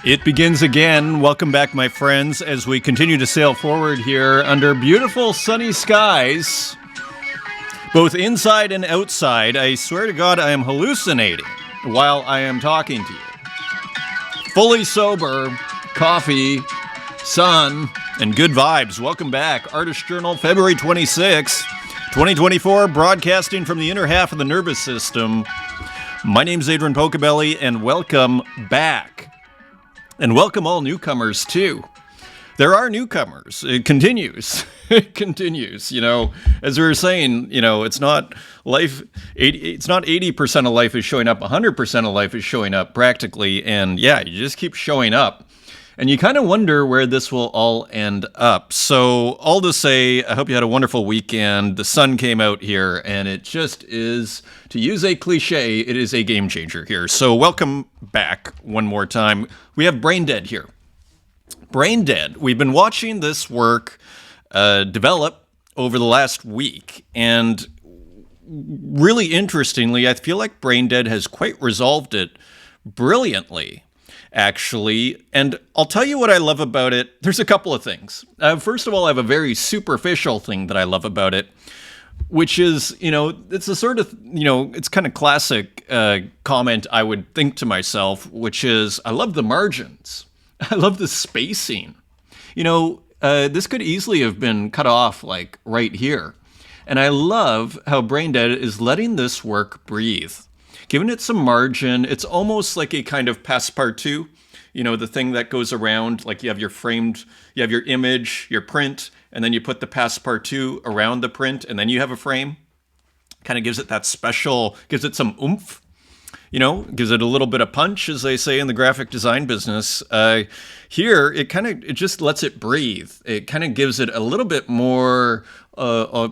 It begins again. Welcome back, my friends, as we continue to sail forward here under beautiful sunny skies, both inside and outside. I swear to God, I am hallucinating while I am talking to you. Fully sober, coffee, sun, and good vibes. Welcome back. Artist Journal, February 26, 2024, broadcasting from the inner half of the nervous system. My name's Adrian Pocobelli, and welcome back. And welcome all newcomers, too. There are newcomers. It continues. It continues. You know, as we were saying, you know, it's not life. It's not 80% of life is showing up. 100% of life is showing up practically. And yeah, you just keep showing up. And you kind of wonder where this will all end up. So all to say, I hope you had a wonderful weekend. The sun came out here, and it just is, to use a cliche, it is a game changer here. So welcome back one more time. We have Brain Dead here. Brain Dead. We've been watching this work develop over the last week. And really interestingly, I feel like Brain Dead has quite resolved it brilliantly, actually. And I'll tell you what I love about it. There's a couple of things. First of all, I have a very superficial thing that I love about it, which is, you know, it's a sort of, you know, it's kind of classic comment I would think to myself, which is, I love the margins. I love the spacing. You know, this could easily have been cut off like right here. And I love how Brain Dead is letting this work breathe, giving it some margin. It's almost like a kind of passepartout, you know, the thing that goes around, like you have your framed, you have your image, your print, and then you put the passepartout around the print, and then you have a frame. Kind of gives it that special, gives it some oomph, you know, gives it a little bit of punch, as they say in the graphic design business. Here, it just lets it breathe. It kind of gives it a little bit more, I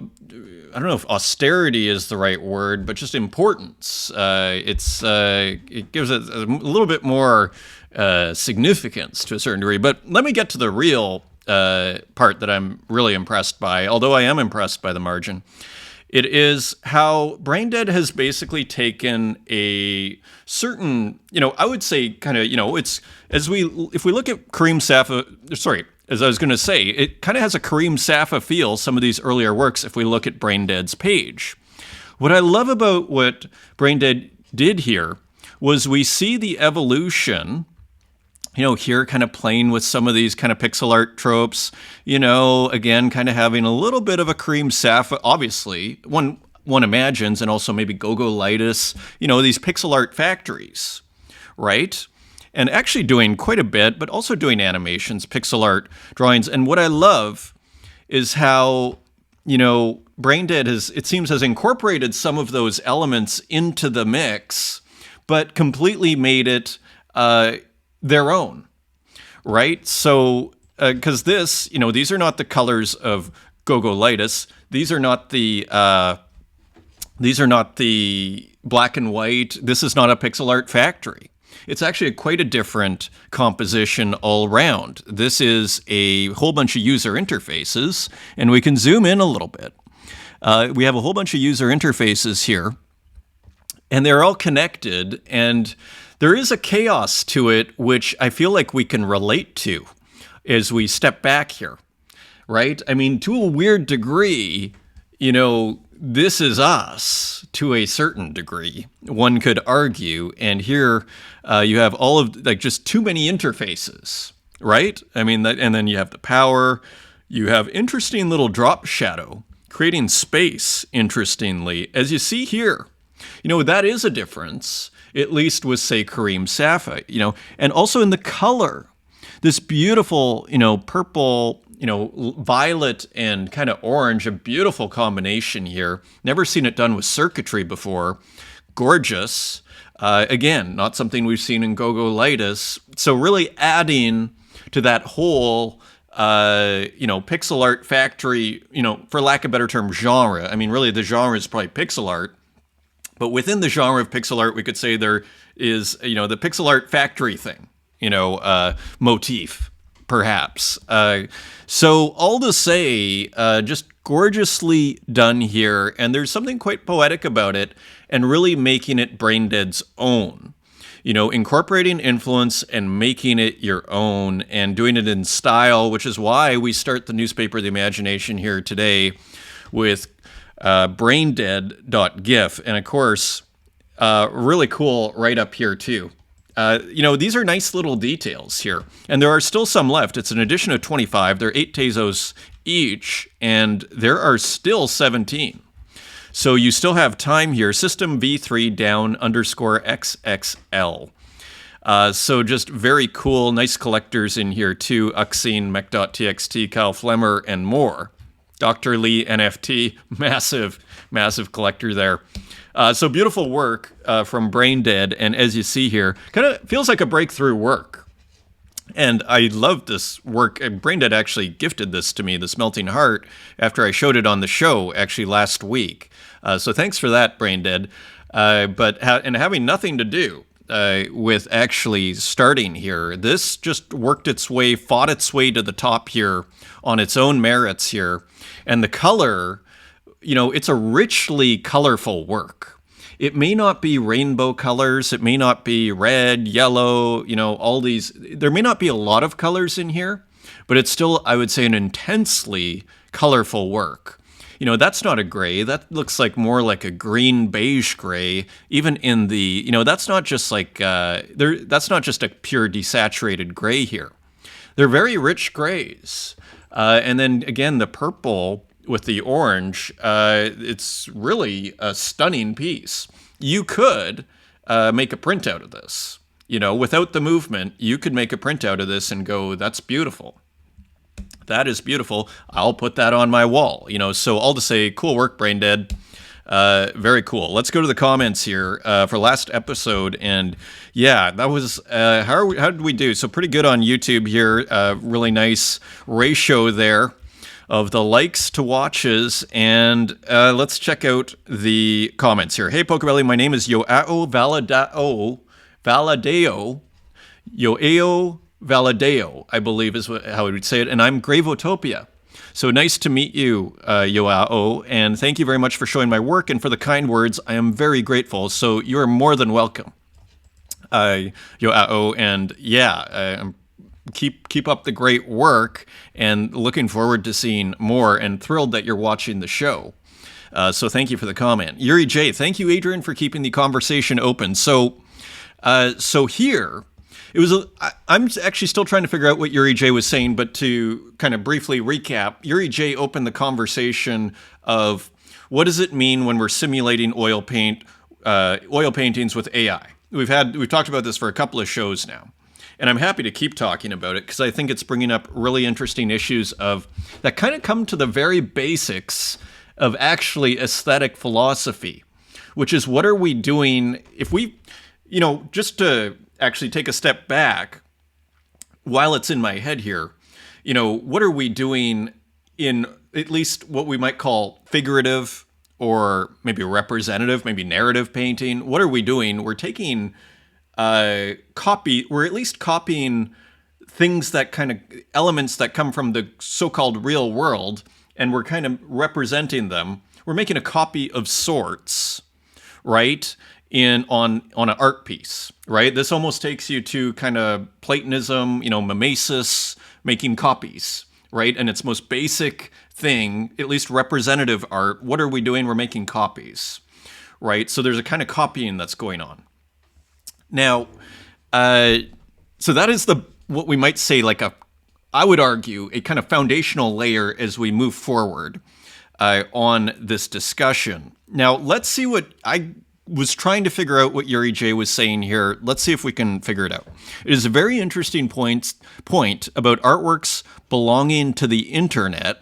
don't know if austerity is the right word, but just importance. It gives it a little bit more significance to a certain degree. But let me get to the real part that I'm really impressed by, although I am impressed by the margin. It is how Brain Dead has basically taken a certain, you know, I would say kind of, you know, it's, if we look at Kareem Safa, as I was going to say, it kind of has a Kareem Safa feel, some of these earlier works, if we look at Brain Dead's page. What I love about what Brain Dead did here was we see the evolution, you know, here kind of playing with some of these kind of pixel art tropes, you know, again, kind of having a little bit of a Kareem Safa, obviously, one imagines, and also maybe Gogolitis, you know, these pixel art factories, right? And actually doing quite a bit, but also doing animations, pixel art drawings. And what I love is how, you know, Brain Dead it seems has incorporated some of those elements into the mix, but completely made it their own, right? So, because this, you know, these are not the colors of Gogolitis. These are not the black and white. This is not a pixel art factory. It's actually quite a different composition all around. This is a whole bunch of user interfaces, and we can zoom in a little bit. We have a whole bunch of user interfaces here, and they're all connected, and there is a chaos to it, which I feel like we can relate to as we step back here, right? I mean, to a weird degree, you know, this is us to a certain degree, one could argue. And here you have all of, like, just too many interfaces, right? I mean, and then you have the power, you have interesting little drop shadow, creating space, interestingly, as you see here. You know, that is a difference, at least with, say, Kareem Safa, you know, and also in the color, this beautiful, you know, purple, you know, violet and kind of orange, a beautiful combination here. Never seen it done with circuitry before. Gorgeous. Again, not something we've seen in Gogolitis. So really adding to that whole, you know, pixel art factory, you know, for lack of a better term, genre. I mean, really the genre is probably pixel art. But within the genre of pixel art, we could say there is, you know, the pixel art factory thing, you know, motif, perhaps. So all to say, just gorgeously done here. And there's something quite poetic about it and really making it Brain Dead's own. incorporating influence and making it your own and doing it in style, which is why we start the newspaper of the imagination here today with braindead.gif. And of course, really cool right up here too. These are nice little details here. And there are still some left. It's an edition of 25. They're 8 Tezos each, and there are still 17. So you still have time here. System V3 down _XXL. So just very cool, nice collectors in here too. Uxine, Mech.txt, Kyle Flemmer, and more. Dr. Lee NFT, massive collector there. So beautiful work from Braindead, and as you see here, kind of feels like a breakthrough work. And I love this work. Braindead actually gifted this to me, this Melting Heart, after I showed it on the show actually last week. So thanks for that, Braindead. And having nothing to do with actually starting here, this just worked its way, fought its way to the top here on its own merits here. And the color, it's a richly colorful work. It may not be rainbow colors. It may not be red, yellow, all these. There may not be a lot of colors in here, but it's still, I would say, an intensely colorful work. That's not a gray. That looks like more like a green beige gray. Even in the, that's not just like, that's not just a pure desaturated gray here. They're very rich grays. And then again, the purple with the orange, it's really a stunning piece. You could make a print out of this. Without the movement, you could make a print out of this and go, that's beautiful. That is beautiful. I'll put that on my wall. So I'll just say, cool work, Braindead. Very cool. Let's go to the comments here for last episode. And yeah, that was, how did we do? So pretty good on YouTube here. Really nice ratio there of the likes to watches. And let's check out the comments here. Hey, Pocobelli, my name is Yoao Valadeo. Yoao Valadeo, I believe is how we would say it. And I'm Gravotopia. So nice to meet you, Yoao, and thank you very much for showing my work and for the kind words. I am very grateful. So you are more than welcome, Yoao. And yeah, keep up the great work, and looking forward to seeing more, and thrilled that you're watching the show. So thank you for the comment. Yuri J, thank you, Adrian, for keeping the conversation open. So here, it was. I'm actually still trying to figure out what Yuri J was saying, but to kind of briefly recap, Yuri J opened the conversation of what does it mean when we're simulating oil paintings with AI. We've talked about this for a couple of shows now, and I'm happy to keep talking about it because I think it's bringing up really interesting issues that kind of come to the very basics of actually aesthetic philosophy, which is what are we doing if we, just to actually take a step back while it's in my head here, what are we doing in at least what we might call figurative or maybe representative, maybe narrative painting? What are we doing? We're taking we're at least copying things that kind of elements that come from the so-called real world, and we're kind of representing them. We're making a copy of sorts, right? On an art piece, right? This almost takes you to kind of Platonism, mimesis, making copies, right? And its most basic thing, at least representative art, what are we doing? We're making copies, right? So there's a kind of copying that's going on. Now, so that is what we might say I would argue, a kind of foundational layer as we move forward on this discussion. Now, let's see what I was trying to figure out what Yuri J was saying here. Let's see if we can figure it out. It is a very interesting point about artworks belonging to the internet,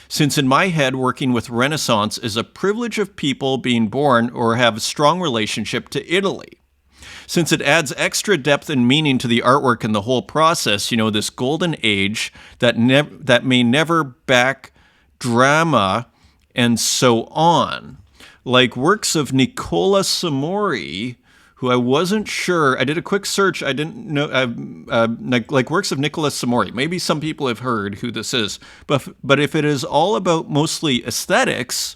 since in my head, working with Renaissance is a privilege of people being born or have a strong relationship to Italy. Since it adds extra depth and meaning to the artwork and the whole process, this golden age that may never back drama and so on. Like works of Nicola Samori, who I wasn't sure. I did a quick search. I didn't know. Like works of Nicola Samori. Maybe some people have heard who this is. But if it is all about mostly aesthetics,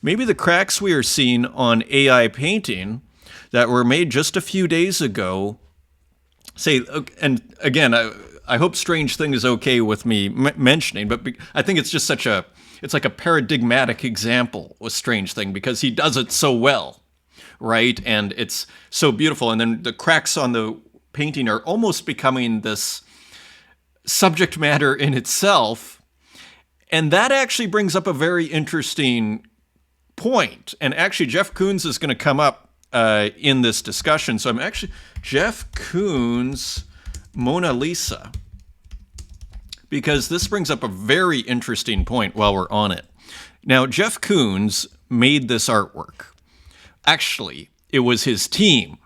maybe the cracks we are seeing on AI painting that were made just a few days ago. And again, I hope Strange Thing is okay with me mentioning, but I think it's just it's like a paradigmatic example with Strange Thing because he does it so well, right? And it's so beautiful. And then the cracks on the painting are almost becoming this subject matter in itself. And that actually brings up a very interesting point. And actually, Jeff Koons is going to come up in this discussion. So Jeff Koons' Mona Lisa, because this brings up a very interesting point while we're on it. Now, Jeff Koons made this artwork. Actually, it was his team,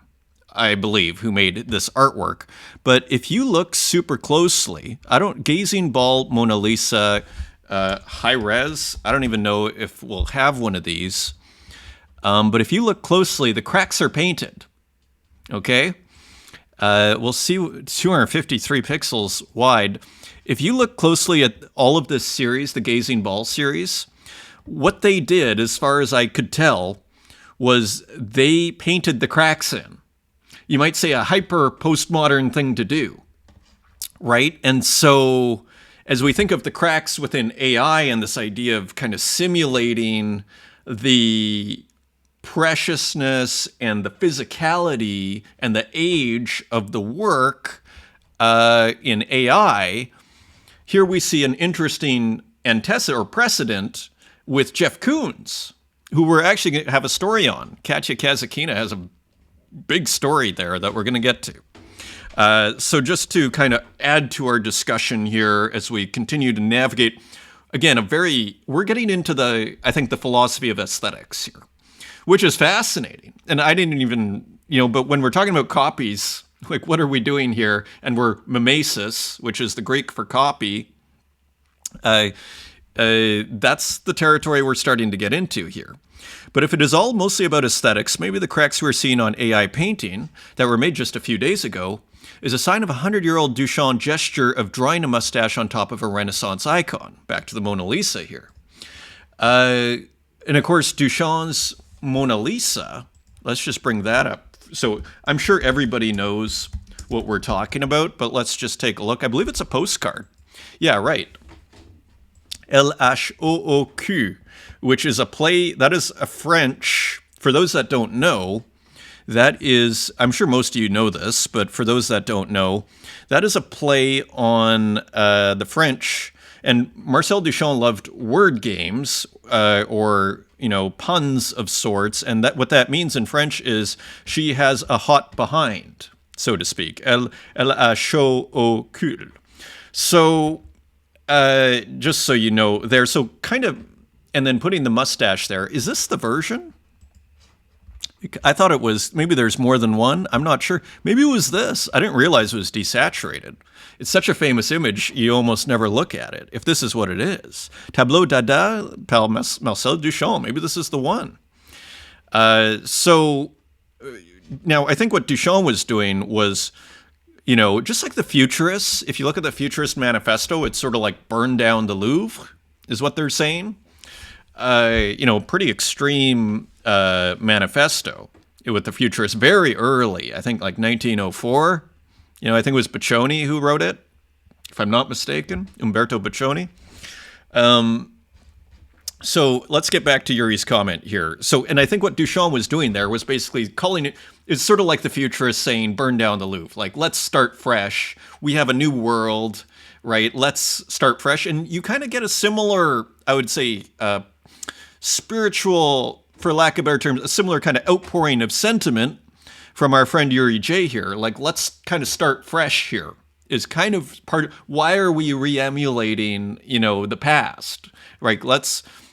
I believe, who made this artwork. But if you look super closely, Gazing Ball Mona Lisa high res, I don't even know if we'll have one of these. But if you look closely, the cracks are painted. Okay? We'll see 253 pixels wide. If you look closely at all of this series, the Gazing Ball series, what they did, as far as I could tell, was they painted the cracks in. You might say a hyper-postmodern thing to do, right? And so as we think of the cracks within AI and this idea of kind of simulating the preciousness and the physicality and the age of the work in AI, here we see an interesting antecedent or precedent with Jeff Koons, who we're actually going to have a story on. Katya Kazakina has a big story there that we're going to get to. So just to kind of add to our discussion here as we continue to navigate, again, we're getting into the philosophy of aesthetics here, which is fascinating. And I didn't even, but when we're talking about copies, like what are we doing here? And we're mimesis, which is the Greek for copy. That's the territory we're starting to get into here. But if it is all mostly about aesthetics, maybe the cracks we're seeing on AI painting that were made just a few days ago is a sign of a 100-year-old Duchamp gesture of drawing a mustache on top of a Renaissance icon. Back to the Mona Lisa here. And of course, Duchamp's Mona Lisa, let's just bring that up. So I'm sure everybody knows what we're talking about, but let's just take a look. I believe it's a postcard. Yeah, right. LHOOQ, which is a play, that is a French, for those that don't know, that is, I'm sure most of you know this, but for those that don't know, that is a play on the French, and Marcel Duchamp loved word games, or, puns of sorts, and what that means in French is she has a hot behind, so to speak. Elle a chaud au cul. So, just so you know, there, so kind of, and then putting the mustache there. Is this the version? I thought it was, maybe there's more than one. I'm not sure. Maybe it was this. I didn't realize it was desaturated. It's such a famous image, you almost never look at it, if this is what it is. Tableau Dada par Marcel Duchamp. Maybe this is the one. So now I think what Duchamp was doing was, just like the Futurists, if you look at the Futurist manifesto, it's sort of like burn down the Louvre, is what they're saying. Pretty extreme manifesto with the Futurists very early, I think like 1904. I think it was Boccioni who wrote it, if I'm not mistaken, Umberto Boccioni. So let's get back to Yuri's comment here. So, and I think what Duchamp was doing there was basically calling it, it's sort of like the Futurists saying, burn down the Louvre. Like, let's start fresh. We have a new world, right? Let's start fresh. And you kind of get a similar, I would say, spiritual, for lack of better terms, a similar kind of outpouring of sentiment from our friend Yuri J here. Like, let's kind of start fresh here is kind of part of, why are we re-emulating, the past, right?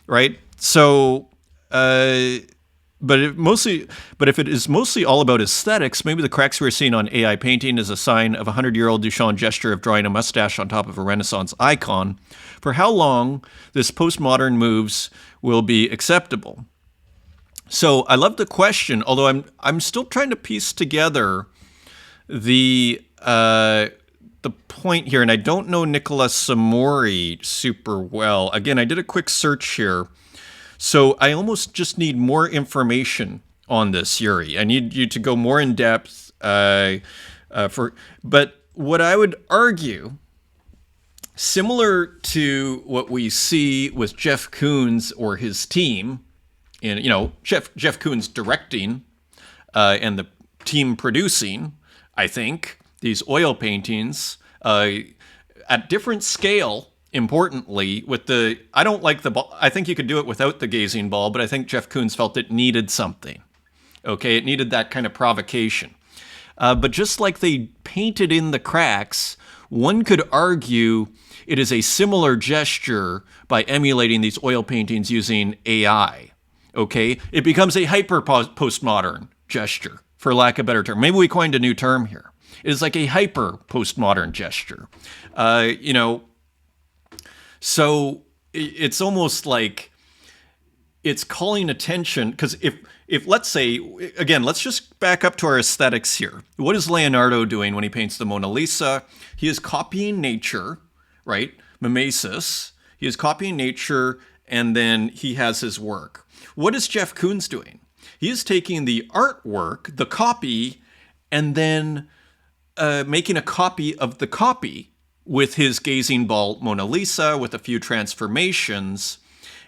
Right? So, but if it is mostly all about aesthetics, maybe the cracks we're seeing on AI painting is a sign of a 100-year-old Duchamp gesture of drawing a mustache on top of a Renaissance icon. For how long this postmodern moves will be acceptable? So I love the question, although I'm still trying to piece together the point here, and I don't know Nicola Samori super well. Again, I did a quick search here, so I almost just need more information on this, Yuri. I need you to go more in depth. But what I would argue, similar to what we see with Jeff Koons or his team, in Jeff Koons directing and the team producing, I think these oil paintings at different scale. Importantly, I don't like the ball. I think you could do it without the gazing ball, but I think Jeff Koons felt it needed something. Okay, it needed that kind of provocation. But just like they painted in the cracks, one could argue it is a similar gesture by emulating these oil paintings using AI. Okay, it becomes a hyper-postmodern gesture, for lack of a better term. Maybe we coined a new term here. It is like a hyper-postmodern gesture. So it's almost like it's calling attention, because if let's say, again, let's just back up to our aesthetics here. What is Leonardo doing when he paints the Mona Lisa? He is copying nature, right? Mimesis. He is copying nature, and then he has his work. What is Jeff Koons doing? He is taking the artwork, the copy, and then making a copy of the copy with his gazing ball Mona Lisa with a few transformations,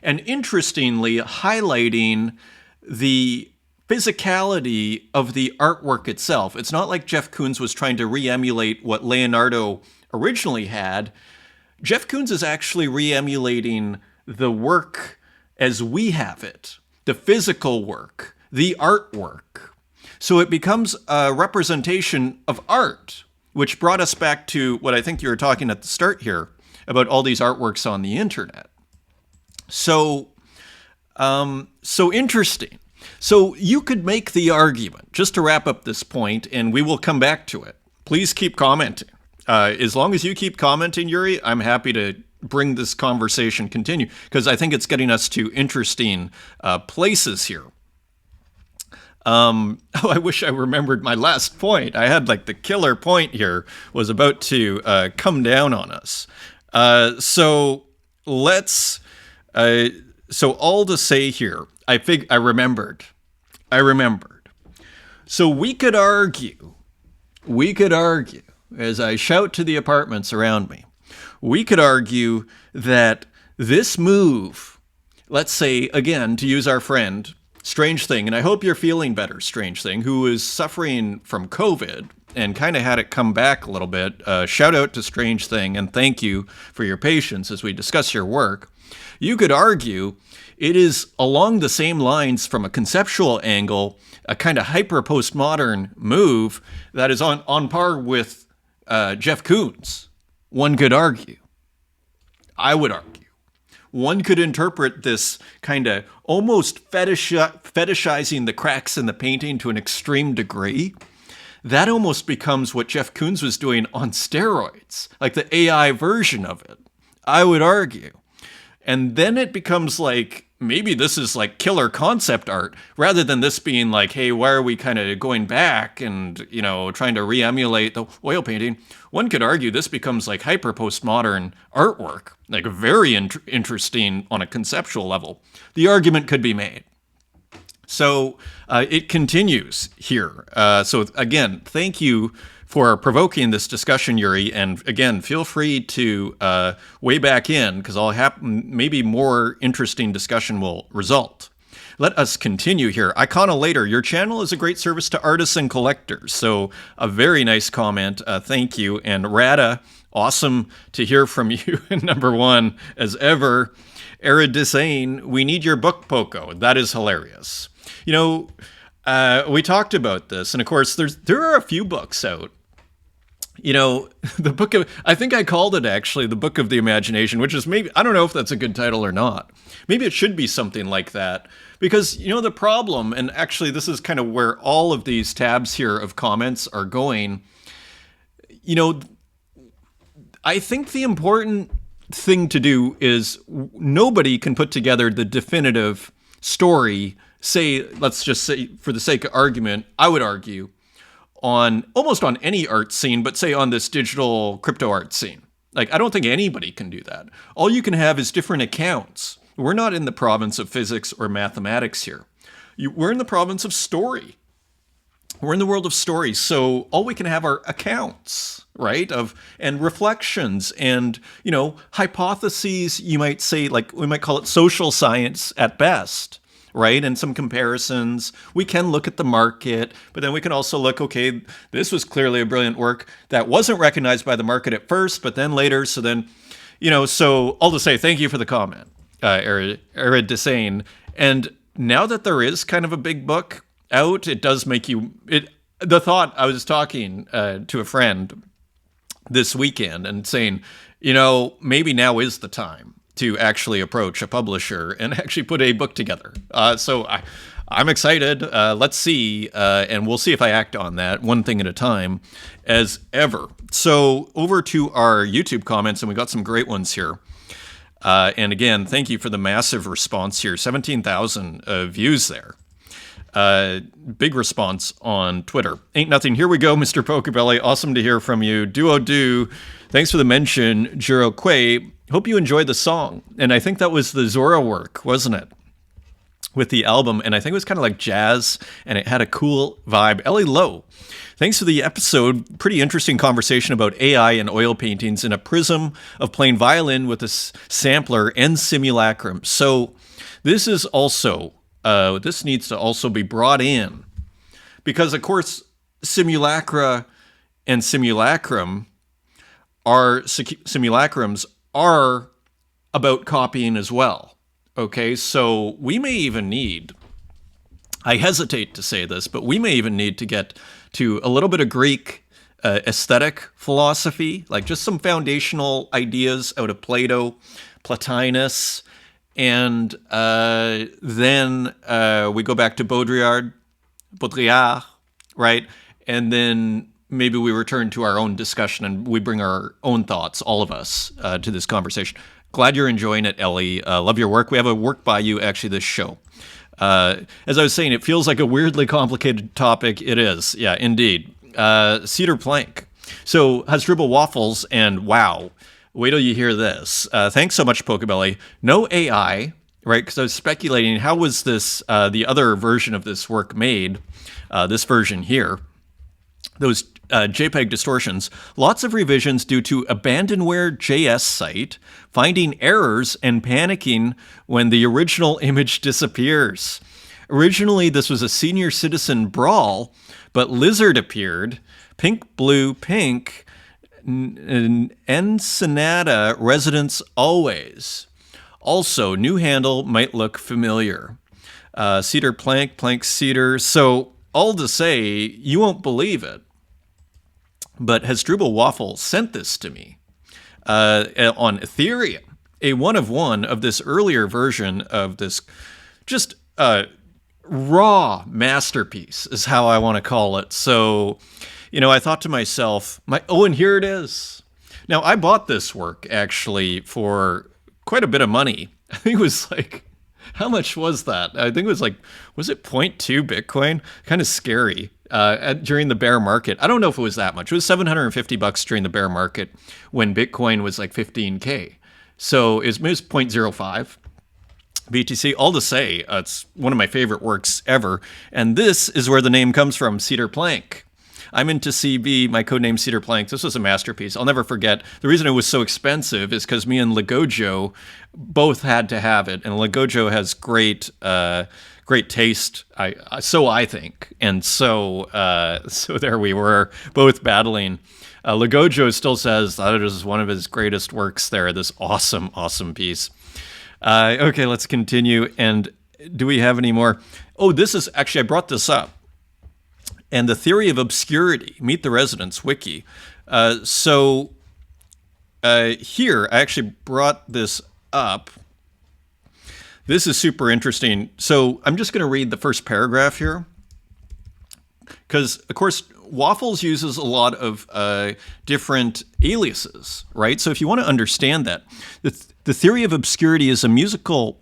and interestingly highlighting the physicality of the artwork itself. It's not like Jeff Koons was trying to re-emulate what Leonardo originally had. Jeff Koons is actually re-emulating the work as we have it, the physical work, the artwork. So it becomes a representation of art, which brought us back to what I think you were talking at the start here about all these artworks on the internet. So interesting. So you could make the argument, just to wrap up this point, and we will come back to it. Please keep commenting. As long as you keep commenting, Yuri, I'm happy to bring this conversation continue, because I think it's getting us to interesting places here. I wish I remembered my last point. I had like the killer point here was about to come down on us. So all to say here, I remembered. So we could argue, as I shout to the apartments around me, we could argue that this move, let's say, again, to use our friend, Strange Thing, and I hope you're feeling better, Strange Thing, who is suffering from COVID and kind of had it come back a little bit. Shout out to Strange Thing, and thank you for your patience as we discuss your work. You could argue it is along the same lines from a conceptual angle, a kind of hyper-postmodern move that is on par with Jeff Koons. One could argue. I would argue. One could interpret this kind of almost fetishizing the cracks in the painting to an extreme degree. That almost becomes what Jeff Koons was doing on steroids, like the AI version of it, I would argue. And then it becomes like, maybe this is like killer concept art, rather than this being like, hey, why are we kind of going back and, trying to re-emulate the oil painting? One could argue this becomes like hyper-postmodern artwork, like very interesting on a conceptual level. The argument could be made. So it continues here. So again, thank you for provoking this discussion, Yuri. And again, feel free to weigh back in, because maybe more interesting discussion will result. Let us continue here. Iconolator, your channel is a great service to artists and collectors. So a very nice comment. Thank you. And Rada, awesome to hear from you. Number one, as ever. Eridisane, we need your book, Poco. That is hilarious. We talked about this, and of course, there are a few books out. The book of, I think I called it actually the Book of the Imagination, which is maybe, I don't know if that's a good title or not. Maybe it should be something like that, because, the problem, and actually this is kind of where all of these tabs here of comments are going. I think the important thing to do is nobody can put together the definitive story, let's just say, for the sake of argument, I would argue, almost on any art scene, but say on this digital crypto art scene. Like, I don't think anybody can do that. All you can have is different accounts. We're not in the province of physics or mathematics here. we're in the province of story. We're in the world of stories, so all we can have are accounts, right? And reflections and, hypotheses, you might say, like we might call it social science at best, right? And some comparisons. We can look at the market, but then we can also look, okay, this was clearly a brilliant work that wasn't recognized by the market at first, but then later. So then, so all to say, thank you for the comment, Arid Desane. And now that there is kind of a big book out, it does make the thought, I was talking to a friend this weekend and saying, maybe now is the time to actually approach a publisher and actually put a book together. So I'm excited. Let's see. And we'll see if I act on that one thing at a time as ever. So over to our YouTube comments, and we got some great ones here. And again, thank you for the massive response here. 17,000 views there. Big response on Twitter. Ain't nothing. Here we go, Mr. Pocobelli. Awesome to hear from you. Do. Thanks for the mention, Jiro Quay. Hope you enjoyed the song. And I think that was the Zora work, wasn't it? With the album. And I think it was kind of like jazz, and it had a cool vibe. Ellie Lowe. Thanks for the episode. Pretty interesting conversation about AI and oil paintings in a prism of playing violin with a sampler and simulacrum. So this is also... this needs to also be brought in because, of course, simulacra and simulacrums are about copying as well. Okay, so we may even need, I hesitate to say this, but we may even need to get to a little bit of Greek aesthetic philosophy, like just some foundational ideas out of Plato, Plotinus. And then we go back to Baudrillard, right? And then maybe we return to our own discussion and we bring our own thoughts, all of us, to this conversation. Glad you're enjoying it, Ellie. Love your work. We have a work by you, actually, this show. As I was saying, it feels like a weirdly complicated topic. It is. Yeah, indeed. Cedar plank. So Hasdrubal waffles and wow. Wait till you hear this. Thanks so much, Pocobelli. No AI, right? Because I was speculating, how was this, the other version of this work made, this version here, those JPEG distortions, lots of revisions due to Abandonware.js site, finding errors and panicking when the original image disappears. Originally, this was a senior citizen brawl, but Lizard appeared, pink, blue, pink, Ensenada residents always. Also, new handle might look familiar. Cedar plank, plank cedar. So, all to say, you won't believe it, but Hasdrubal Waffle sent this to me on Ethereum, a one of this earlier version of this just raw masterpiece is how I want to call it. So, I thought to myself, and here it is. Now, I bought this work, actually, for quite a bit of money. I think it was like, how much was that? I think it was like, was it 0.2 Bitcoin? Kind of scary during the bear market. I don't know if it was that much. It was $750 during the bear market when Bitcoin was like 15K. So it was 0.05 BTC. All to say, it's one of my favorite works ever. And this is where the name comes from, Cedar Plank. I'm into CB, my codename Cedar Plank. This was a masterpiece. I'll never forget. The reason it was so expensive is because me and Legojo both had to have it. And Legojo has great taste, so I think. And so there we were, both battling. Legojo still says that it is one of his greatest works there, this awesome, awesome piece. Okay, let's continue. And do we have any more? Oh, this is, actually, I brought this up. And the theory of obscurity, Meet the Residents wiki. Here, I actually brought this up. This is super interesting. So I'm just going to read the first paragraph here. Because, of course, Waffles uses a lot of different aliases, right? So if you want to understand that, the theory of obscurity is a musical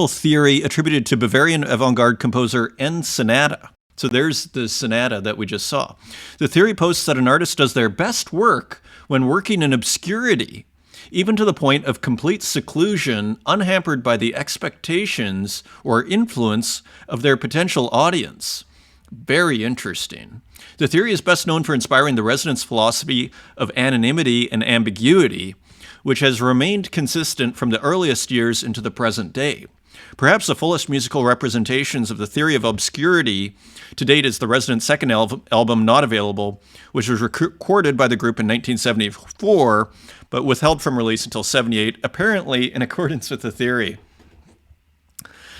theory attributed to Bavarian avant-garde composer Ensenada. So there's the sonata that we just saw. The theory posts that an artist does their best work when working in obscurity. even to the point of complete seclusion, unhampered by the expectations or influence of their potential audience. Very interesting. The theory is best known for inspiring the residents' philosophy of anonymity and ambiguity, which has remained consistent from the earliest years into the present day. Perhaps the fullest musical representations of the theory of obscurity to date is the Residents' second album, Not Available, which was recorded by the group in 1974, but withheld from release until 78, apparently in accordance with the theory.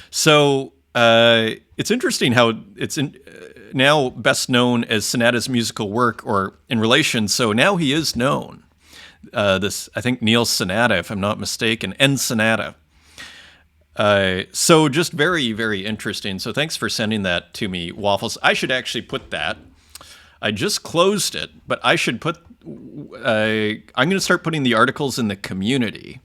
So it's interesting how it's now best known as Sonata's musical work, or in relation. So now he is known. This, I think, Neil Sonata, if I'm not mistaken, and Sonata. So just very, very interesting. So thanks for sending that to me, Waffles. I should actually put that. I just closed it, but I should put, I'm going to start putting the articles in the community.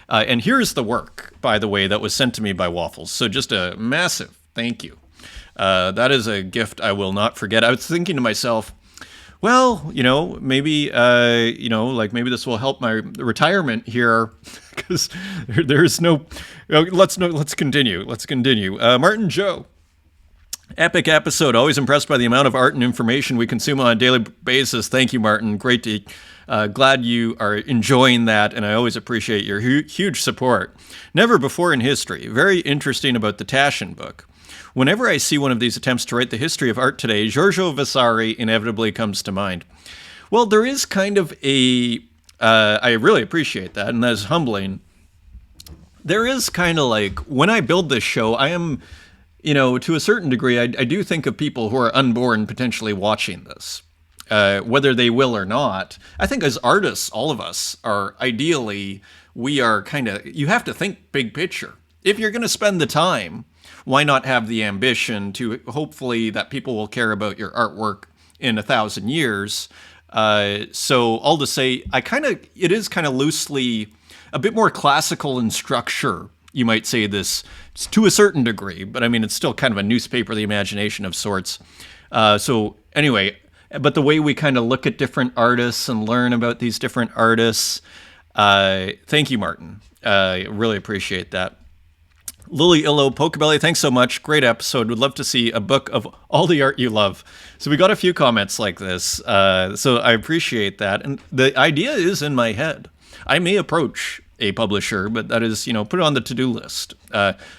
And here's the work, by the way, that was sent to me by Waffles. So just a massive thank you. That is a gift I will not forget. I was thinking to myself, well, maybe, maybe this will help my retirement here, because there's no. Let's continue. Martin Joe, epic episode. Always impressed by the amount of art and information we consume on a daily basis. Thank you, Martin. Great to. Glad you are enjoying that, and I always appreciate your huge support. Never before in history. Very interesting about the Taschen book. Whenever I see one of these attempts to write the history of art today, Giorgio Vasari inevitably comes to mind. Well, there is kind of a, I really appreciate that, and that is humbling. There is kind of like, when I build this show, I am, to a certain degree, I do think of people who are unborn potentially watching this. Whether they will or not. I think as artists, all of us are ideally, we are kind of, you have to think big picture. If you're going to spend the time, why not have the ambition to hopefully that people will care about your artwork in 1,000 years? So all to say, it is kind of loosely a bit more classical in structure. You might say this to a certain degree, but I mean, it's still kind of a newspaper of the imagination of sorts. So anyway, but the way we kind of look at different artists and learn about these different artists. Thank you, Martin. I really appreciate that. Lily Illo Pocobelli, thanks so much. Great episode. Would love to see a book of all the art you love. So we got a few comments like this. So I appreciate that. And the idea is in my head. I may approach a publisher, but that is, put it on the to-do list.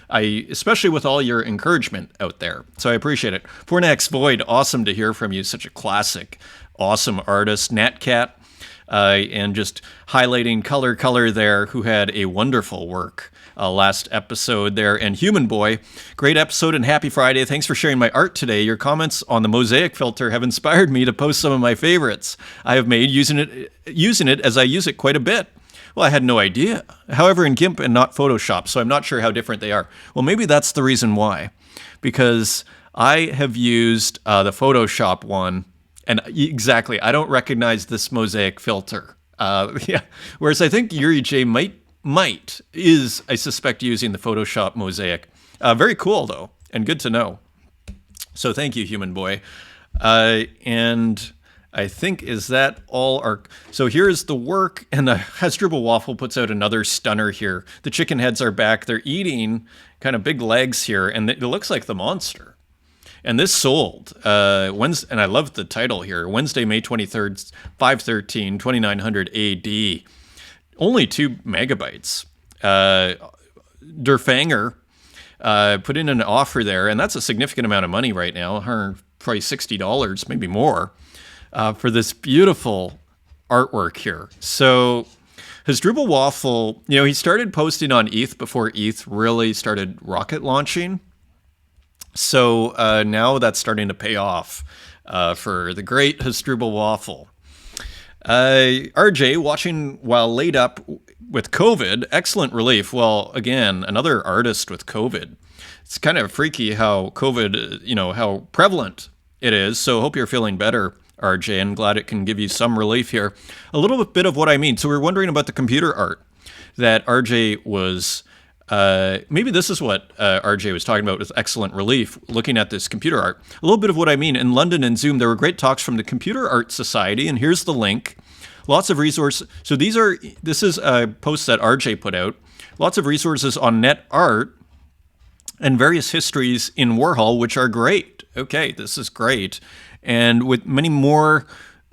Especially with all your encouragement out there. So I appreciate it. For next, Void, awesome to hear from you. Such a classic, awesome artist. Natcat, and just highlighting Color there, who had a wonderful work last episode there. And Human Boy, great episode and happy Friday. Thanks for sharing my art today. Your comments on the mosaic filter have inspired me to post some of my favorites I have made using it as I use it quite a bit. Well, I had no idea. However, in GIMP and not Photoshop, so I'm not sure how different they are. Well, maybe that's the reason why. Because I have used the Photoshop one, and exactly, I don't recognize this mosaic filter. Yeah. Whereas I think Yuri J is, I suspect, using the Photoshop mosaic. Very cool, though, and good to know. So thank you, Human Boy. And I think, is that all our... So here's the work, and the Hasdrubal Waffle puts out another stunner here. The chicken heads are back. They're eating kind of big legs here, and it looks like the monster. And this sold Wednesday, and I love the title here, Wednesday, May 23rd, 5/13, 2900 AD. Only 2 megabytes. Derfanger put in an offer there, and that's a significant amount of money right now, probably $60, maybe more, for this beautiful artwork here. So Hasdrubal Waffle, he started posting on ETH before ETH really started rocket launching. So now that's starting to pay off for the great Hasdrubal Waffle. RJ, watching while laid up with COVID, excellent relief. Well, again, another artist with COVID. It's kind of freaky how COVID, how prevalent it is. So hope you're feeling better, RJ, and glad it can give you some relief here. A little bit of what I mean. So we're wondering about the computer art that RJ was... maybe this is what RJ was talking about with excellent relief, looking at this computer art. A little bit of what I mean. In London and Zoom, there were great talks from the Computer Art Society, and here's the link. Lots of resources. So this is a post that RJ put out. Lots of resources on net art and various histories in Warhol, which are great. Okay, this is great. And with many more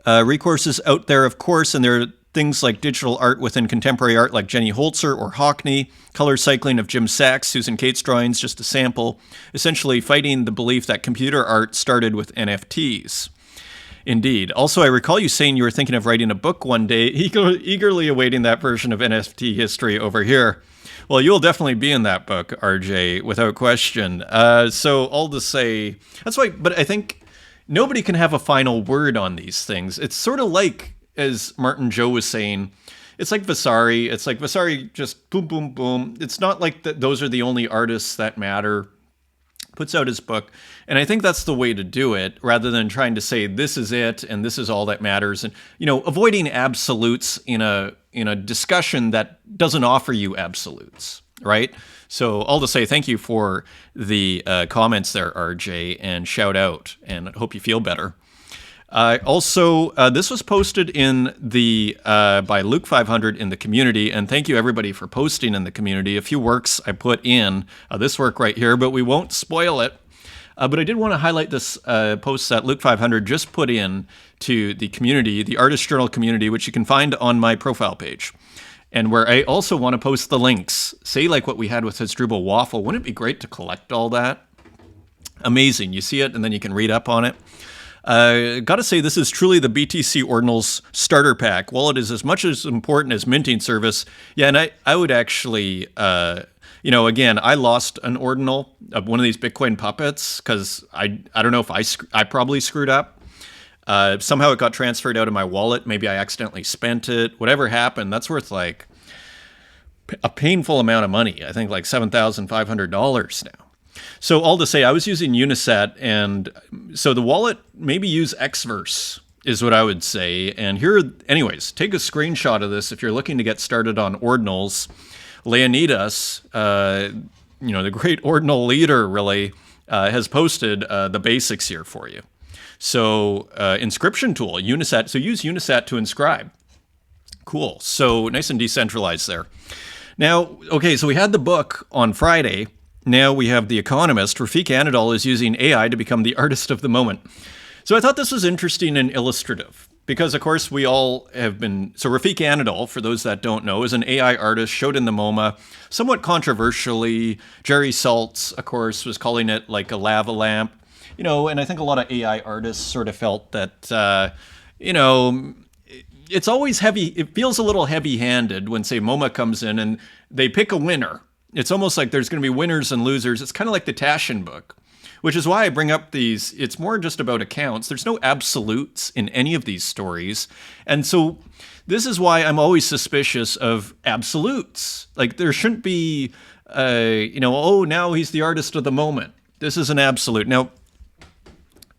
recourses out there, of course, and there are things like digital art within contemporary art like Jenny Holzer or Hockney, color cycling of Jim Sachs, Susan Cates drawings, just a sample, essentially fighting the belief that computer art started with NFTs. Indeed. Also, I recall you saying you were thinking of writing a book one day, eagerly awaiting that version of NFT history over here. Well, you'll definitely be in that book, RJ, without question. So all to say, that's why, but I think nobody can have a final word on these things. It's sort of like, as Martin Joe was saying, it's like Vasari. It's like Vasari just boom, boom, boom. It's not like those are the only artists that matter. Puts out his book. And I think that's the way to do it, rather than trying to say this is it and this is all that matters. And, avoiding absolutes in a discussion that doesn't offer you absolutes, right? So all to say, thank you for the comments there, RJ, and shout out, and I hope you feel better. Also, this was posted in the by Luke 500 in the community, and thank you everybody for posting in the community. A few works I put in, this work right here, but we won't spoil it. But I did want to highlight this post that Luke 500 just put in to the community, the Artist Journal community, which you can find on my profile page, and where I also want to post the links. Say like what we had with Hasdrubal Waffle. Wouldn't it be great to collect all that? Amazing. You see it, and then you can read up on it. Gotta say, this is truly the BTC Ordinals starter pack. While it is as much as important as minting service, yeah, and I would actually, again, I lost an Ordinal of one of these Bitcoin puppets because I don't know if I probably screwed up. Somehow it got transferred out of my wallet. Maybe I accidentally spent it. Whatever happened, that's worth like a painful amount of money. I think like $7,500 now. So all to say, I was using Unisat, and so the wallet, maybe use Xverse is what I would say. And here, anyways, take a screenshot of this if you're looking to get started on ordinals. Leonidas, the great ordinal leader, really, has posted the basics here for you. So inscription tool, Unisat. So use Unisat to inscribe. Cool. So nice and decentralized there. Now, okay, so we had the book on Friday. Now we have The Economist. Refik Anadol is using AI to become the artist of the moment. So I thought this was interesting and illustrative because, of course, we all have been... So Refik Anadol, for those that don't know, is an AI artist, showed in the MoMA, somewhat controversially. Jerry Saltz, of course, was calling it like a lava lamp. And I think a lot of AI artists sort of felt that, it's always heavy. It feels a little heavy-handed when, say, MoMA comes in and they pick a winner. It's almost like there's going to be winners and losers. It's kind of like the Taschen book, which is why I bring up these. It's more just about accounts. There's no absolutes in any of these stories. And so this is why I'm always suspicious of absolutes. Like there shouldn't be, now he's the artist of the moment. This is an absolute. Now,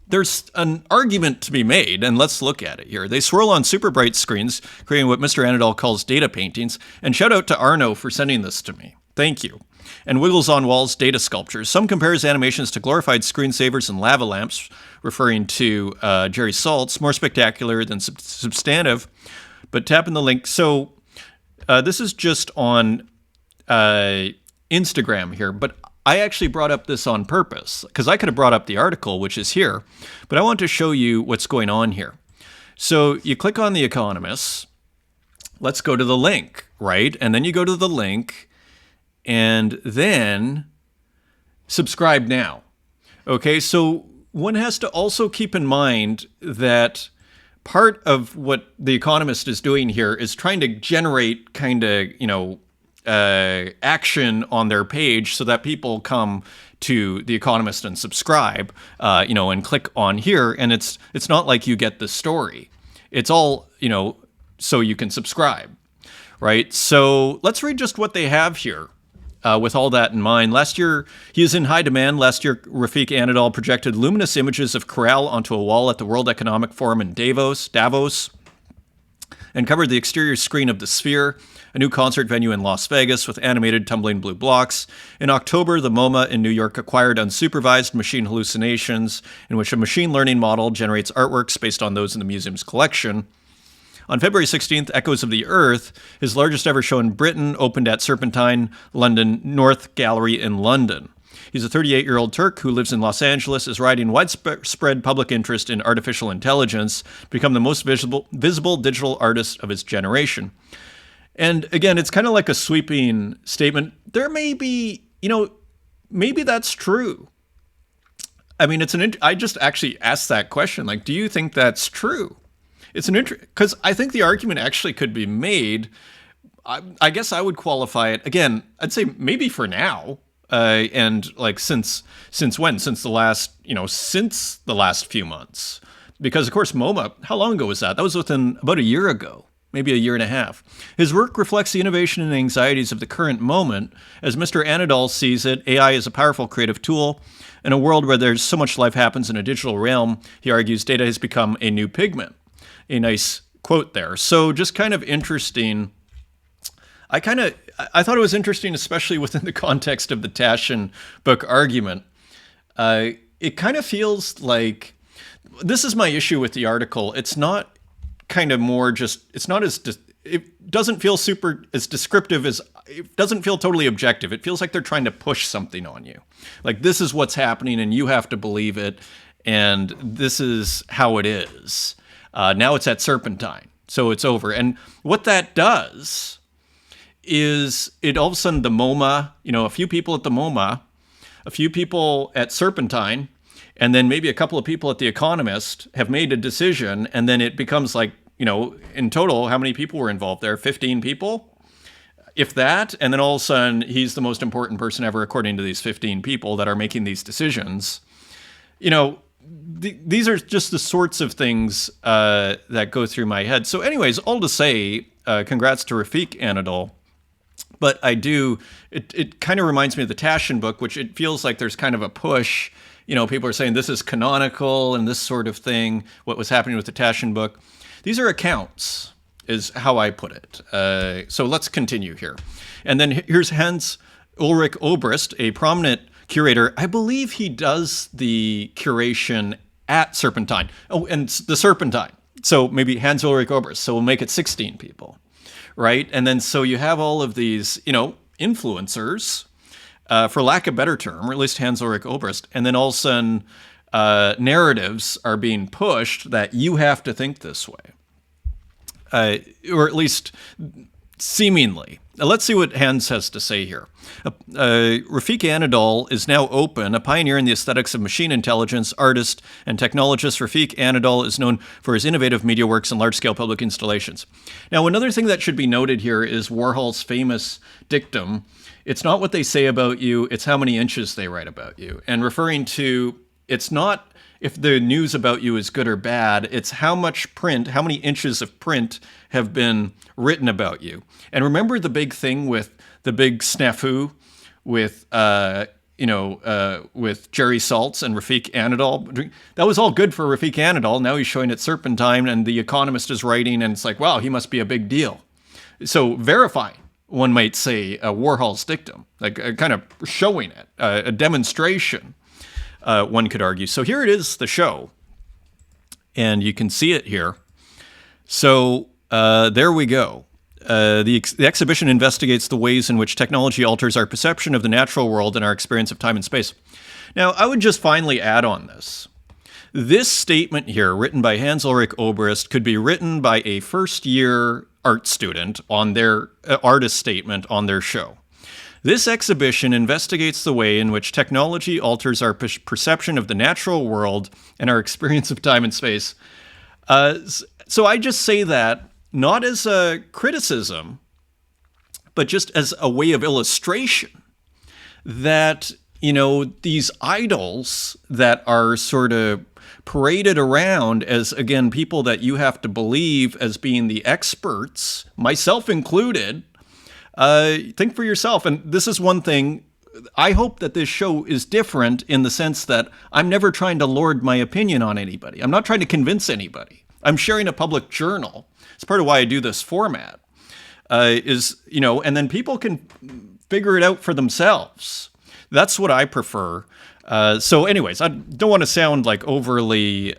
there's an argument to be made, and let's look at it here. They swirl on super bright screens, creating what Mr. Anadol calls data paintings. And shout out to Arno for sending this to me. Thank you. And wiggles on walls data sculptures. Some compares animations to glorified screensavers and lava lamps, referring to Jerry Saltz, more spectacular than substantive. But tap in the link. So this is just on Instagram here, but I actually brought up this on purpose because I could have brought up the article, which is here, but I want to show you what's going on here. So you click on The Economist. Let's go to the link, right? And then you go to the link and then subscribe now. Okay, so one has to also keep in mind that part of what The Economist is doing here is trying to generate kind of, action on their page so that people come to The Economist and subscribe, and click on here. And it's not like you get the story. It's all, so you can subscribe, right? So let's read just what they have here. With all that in mind, last year, he is in high demand. Last year, Refik Anadol projected luminous images of Corral onto a wall at the World Economic Forum in Davos, and covered the exterior screen of the Sphere, a new concert venue in Las Vegas with animated tumbling blue blocks. In October, the MoMA in New York acquired unsupervised machine hallucinations, in which a machine learning model generates artworks based on those in the museum's collection. On February 16th, Echoes of the Earth, his largest ever show in Britain, opened at Serpentine London North Gallery in London. He's a 38-year-old Turk who lives in Los Angeles, is riding widespread public interest in artificial intelligence to become the most visible digital artist of his generation. And again, it's kind of like a sweeping statement. There may be, maybe that's true. I mean, I just actually asked that question. Like, do you think that's true? It's because I think the argument actually could be made. I guess I would qualify it again. I'd say maybe for now. And like since when? Since the last few months. Because of course MoMA, how long ago was that? That was within about a year ago, maybe a year and a half. His work reflects the innovation and anxieties of the current moment. As Mr. Anadol sees it, AI is a powerful creative tool. In a world where there's so much life happens in a digital realm, he argues data has become a new pigment. A nice quote there. So just kind of interesting. I thought it was interesting, especially within the context of the Taschen book argument. It kind of feels like, this is my issue with the article. It's not kind of more just, it's not as, it doesn't feel super as descriptive as, it doesn't feel totally objective. It feels like they're trying to push something on you. Like, this is what's happening and you have to believe it. And this is how it is. Now it's at Serpentine, so it's over. And what that does is it all of a sudden the MoMA, a few people at the MoMA, a few people at Serpentine, and then maybe a couple of people at The Economist have made a decision, and then it becomes like, in total, how many people were involved there? 15 people? If that, and then all of a sudden he's the most important person ever according to these 15 people that are making these decisions. These are just the sorts of things that go through my head. So anyways, all to say, congrats to Refik Anadol. But it kind of reminds me of the Taschen book, which it feels like there's kind of a push. People are saying this is canonical and this sort of thing, what was happening with the Taschen book. These are accounts, is how I put it. So let's continue here. And then here's Hans Ulrich Obrist, a prominent curator. I believe he does the curation at Serpentine. Oh, and the Serpentine. So maybe Hans Ulrich Obrist. So we'll make it 16 people. Right? And then so you have all of these, influencers, for lack of a better term, or at least Hans Ulrich Obrist, and then all of a sudden narratives are being pushed that you have to think this way. Or at least seemingly. Let's see what Hans has to say here. Refik Anadol is now open, a pioneer in the aesthetics of machine intelligence, artist, and technologist. Refik Anadol is known for his innovative media works and large-scale public installations. Now, another thing that should be noted here is Warhol's famous dictum, it's not what they say about you, it's how many inches they write about you. And referring to, it's not if the news about you is good or bad, it's how much print, how many inches of print have been written about you. And remember the big thing with the big snafu with, with Jerry Saltz and Refik Anadol? That was all good for Refik Anadol. Now he's showing at Serpentine and The Economist is writing and it's like, wow, he must be a big deal. So verifying, one might say, Warhol's dictum, like kind of showing it, a demonstration. One could argue. So here it is, the show. And you can see it here. So there we go. The exhibition investigates the ways in which technology alters our perception of the natural world and our experience of time and space. Now, I would just finally add on this. This statement here, written by Hans Ulrich Obrist, could be written by a first-year art student on their artist statement on their show. This exhibition investigates the way in which technology alters our perception of the natural world and our experience of time and space. So I just say that not as a criticism, but just as a way of illustration that, these idols that are sort of paraded around as, again, people that you have to believe as being the experts, myself included, think for yourself. And this is one thing. I hope that this show is different in the sense that I'm never trying to lord my opinion on anybody. I'm not trying to convince anybody. I'm sharing a public journal. It's part of why I do this format, and then people can figure it out for themselves. That's what I prefer. So anyways, I don't want to sound like overly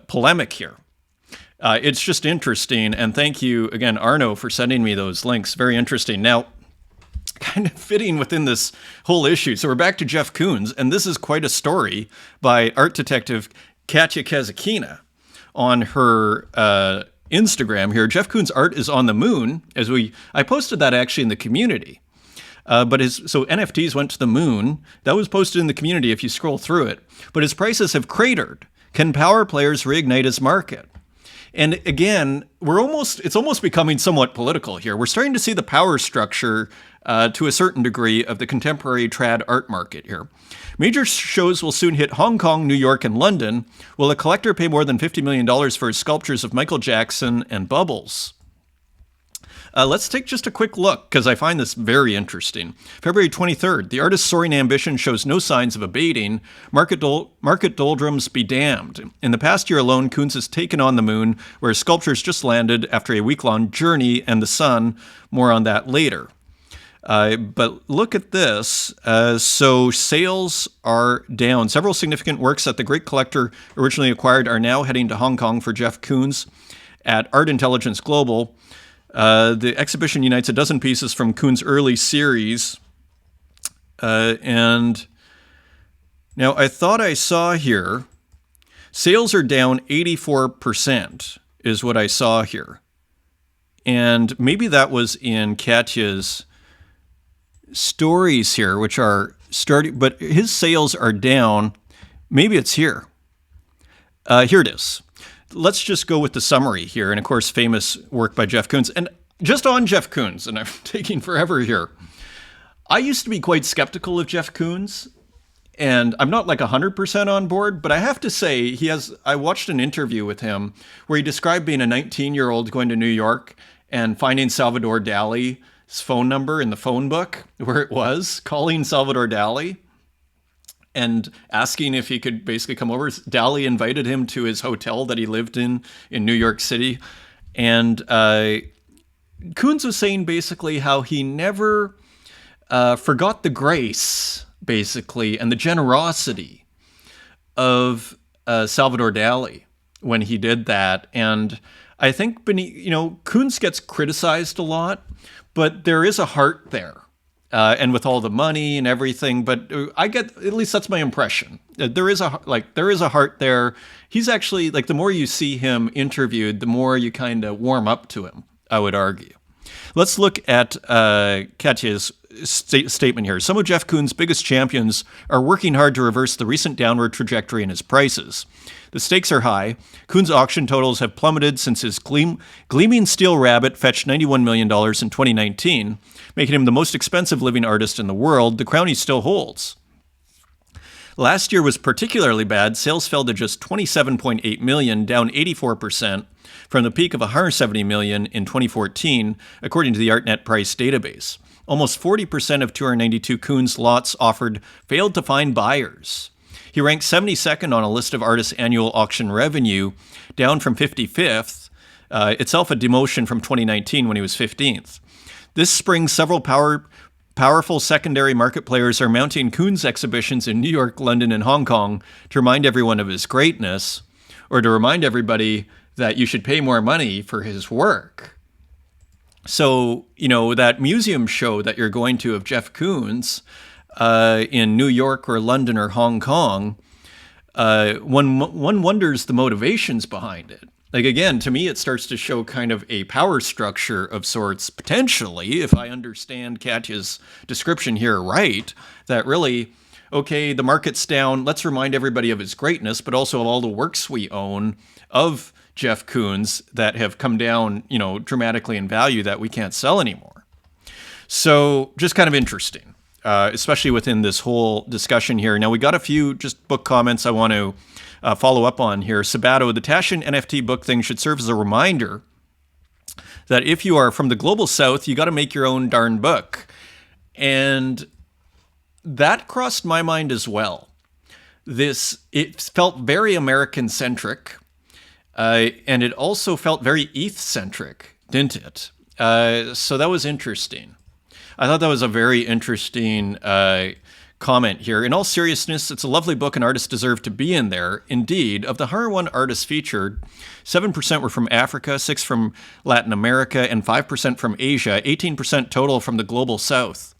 polemic here. It's just interesting. And thank you again, Arno, for sending me those links. Very interesting. Now, kind of fitting within this whole issue. So we're back to Jeff Koons, and this is quite a story by art detective Katya Kazakina on her Instagram here. Jeff Koons' art is on the moon. I posted that actually in the community. So NFTs went to the moon. That was posted in the community if you scroll through it. But his prices have cratered. Can power players reignite his market? And again, it's almost becoming somewhat political here. We're starting to see the power structure to a certain degree of the contemporary trad art market here. Major shows will soon hit Hong Kong, New York, and London. Will a collector pay more than $50 million for his sculptures of Michael Jackson and Bubbles? Let's take just a quick look, because I find this very interesting. February 23rd, the artist's soaring ambition shows no signs of abating. Market doldrums be damned. In the past year alone, Koons has taken on the moon, where his sculptures just landed after a week-long journey, and the sun. More on that later. But look at this. So sales are down. Several significant works that the great collector originally acquired are now heading to Hong Kong for Jeff Koons at Art Intelligence Global. The exhibition unites a dozen pieces from Koons' early series. And now I thought I saw here, sales are down 84% is what I saw here. And maybe that was in Katya's stories here, which are starting, but his sales are down. Maybe it's here. Here it is. Let's just go with the summary here. And of course, famous work by Jeff Koons. And just on Jeff Koons, and I'm taking forever here. I used to be quite skeptical of Jeff Koons, and I'm not like 100% on board, but I have to say I watched an interview with him where he described being a 19-year-old going to New York and finding Salvador Dali's phone number in the phone book where it was, calling Salvador Dali and asking if he could basically come over. Dali invited him to his hotel that he lived in New York City. And Koons was saying basically how he never forgot the grace, basically, and the generosity of Salvador Dali when he did that. And I think Koons gets criticized a lot, but there is a heart there. And with all the money and everything, but at least that's my impression. There is a heart there. He's actually, the more you see him interviewed, the more you kind of warm up to him, I would argue. Let's look at Katya's statement here. Some of Jeff Koons' biggest champions are working hard to reverse the recent downward trajectory in his prices. The stakes are high. Koons' auction totals have plummeted since his Gleaming Steel Rabbit fetched $91 million in 2019, making him the most expensive living artist in the world, the crown he still holds. Last year was particularly bad. Sales fell to just $27.8 million, down 84% from the peak of $170 million in 2014, according to the ArtNet price database. Almost 40% of 292 Koons lots offered failed to find buyers. He ranked 72nd on a list of artists' annual auction revenue, down from 55th, itself a demotion from 2019 when he was 15th. This spring, several powerful secondary market players are mounting Koons exhibitions in New York, London, and Hong Kong to remind everyone of his greatness, or to remind everybody that you should pay more money for his work. So, that museum show that you're going to of Jeff Koons in New York or London or Hong Kong, one wonders the motivations behind it. Again, to me, it starts to show kind of a power structure of sorts, potentially, if I understand Katya's description here right, that really, okay, the market's down, let's remind everybody of his greatness, but also of all the works we own of Jeff Koons that have come down, dramatically in value that we can't sell anymore. So just kind of interesting, especially within this whole discussion here. Now, we got a few just book comments I want to follow up on here. Sabato, the Tashin NFT book thing should serve as a reminder that if you are from the global south, you got to make your own darn book. And that crossed my mind as well. It felt very American-centric, and it also felt very ETH-centric, didn't it? So that was interesting. I thought that was a very interesting comment here. In all seriousness, it's a lovely book and artists deserve to be in there. Indeed, of the 101 artists featured, 7% were from Africa, 6% from Latin America, and 5% from Asia, 18% total from the global south.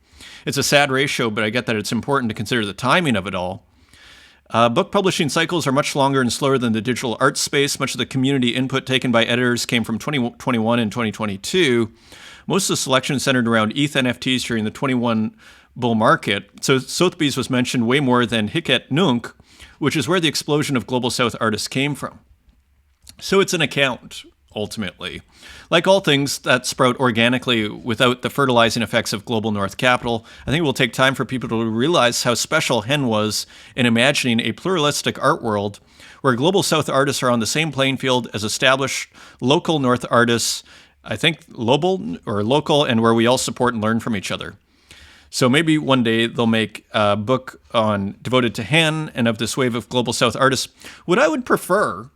It's a sad ratio, but I get that it's important to consider the timing of it all. Book publishing cycles are much longer and slower than the digital art space. Much of the community input taken by editors came from 2021 and 2022. Most of the selection centered around ETH NFTs during the 21 bull market. So Sotheby's was mentioned way more than Hiket Nunk, which is where the explosion of Global South artists came from. So it's an account, ultimately. Like all things that sprout organically without the fertilizing effects of Global North capital, I think it will take time for people to realize how special Hen was in imagining a pluralistic art world where Global South artists are on the same playing field as established local North artists, I think local, and where we all support and learn from each other. So maybe one day they'll make a book devoted to Hen and of this wave of Global South artists. What I would prefer,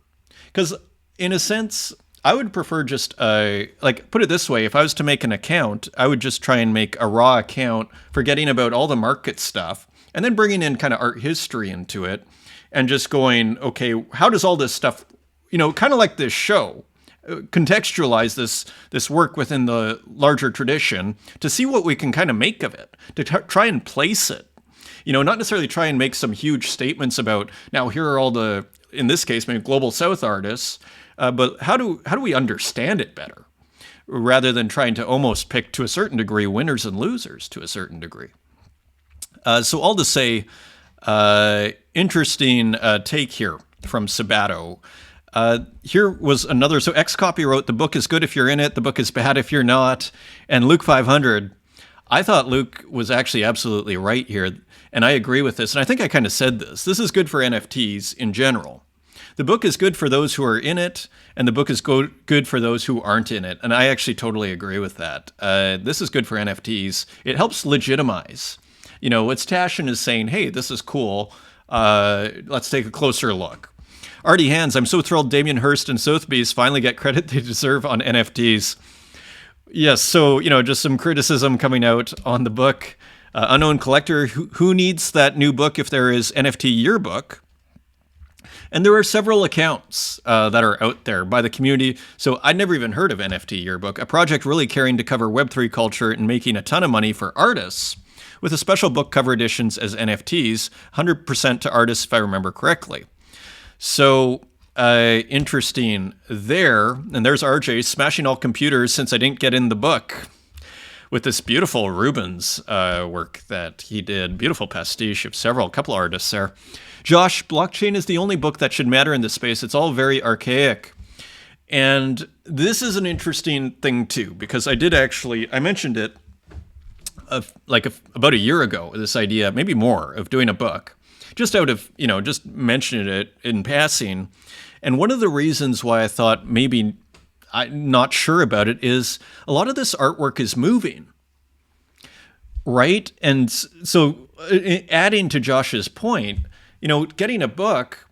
because in a sense, I would prefer just, put it this way, if I was to make an account, I would just try and make a raw account, forgetting about all the market stuff, and then bringing in kind of art history into it, and just going, okay, how does all this stuff, kind of like this show, contextualize this work within the larger tradition to see what we can kind of make of it, to try and place it. Not necessarily try and make some huge statements about, now here are all the, in this case, maybe Global South artists, but how do we understand it better, rather than trying to almost pick, to a certain degree, winners and losers to a certain degree. So all to say, interesting take here from Sabato. Here was another. So Xcopy wrote, the book is good if you're in it, the book is bad if you're not. And Luke 500, I thought Luke was actually absolutely right here. And I agree with this. And I think I kind of said this. This is good for NFTs in general. The book is good for those who are in it, and the book is good for those who aren't in it. And I actually totally agree with that. This is good for NFTs. It helps legitimize. It's Tashin is saying, hey, this is cool. Let's take a closer look. Artie Hands, I'm so thrilled Damien Hirst and Sotheby's finally get credit they deserve on NFTs. Yes, so, just some criticism coming out on the book. Unknown Collector, who needs that new book if there is NFT Yearbook? And there are several accounts that are out there by the community. So I'd never even heard of NFT Yearbook, a project really caring to cover Web3 culture and making a ton of money for artists, with a special book cover editions as NFTs, 100% to artists if I remember correctly. So interesting there. And there's RJ smashing all computers since I didn't get in the book with this beautiful Rubens work that he did. Beautiful pastiche of a couple artists there. Josh, blockchain is the only book that should matter in this space. It's all very archaic. And this is an interesting thing too, because I mentioned it about a year ago, this idea, maybe more, of doing a book. Just out of, just mentioning it in passing. And one of the reasons why I thought maybe I'm not sure about it is a lot of this artwork is moving, right? And so adding to Josh's point, getting a book,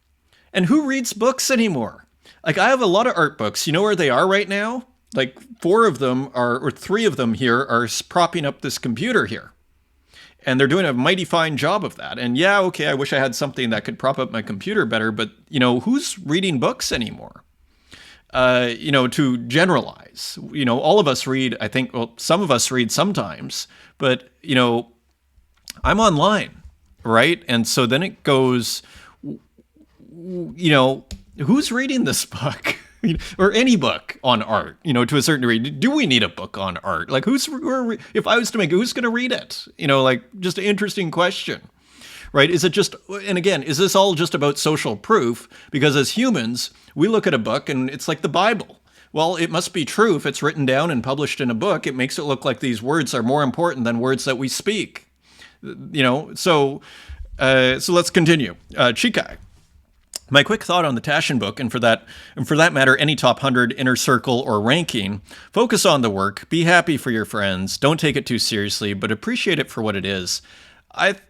and who reads books anymore? Like, I have a lot of art books. You know where they are right now? Like 3 of them here are propping up this computer here. And they're doing a mighty fine job of that. And yeah, okay, I wish I had something that could prop up my computer better, but, who's reading books anymore? To generalize, all of us read, I think, well, some of us read sometimes, but, I'm online, right? And so then it goes, who's reading this book? Or any book on art, to a certain degree. Do we need a book on art? Like, if I was to make it, who's going to read it? Just an interesting question, right? Is it just, and again, is this all just about social proof? Because as humans, we look at a book and it's like the Bible. Well, it must be true if it's written down and published in a book. It makes it look like these words are more important than words that we speak. So let's continue. Chikai. My quick thought on the Taschen book, and for that matter, any top 100, inner circle, or ranking, focus on the work, be happy for your friends, don't take it too seriously, but appreciate it for what it is.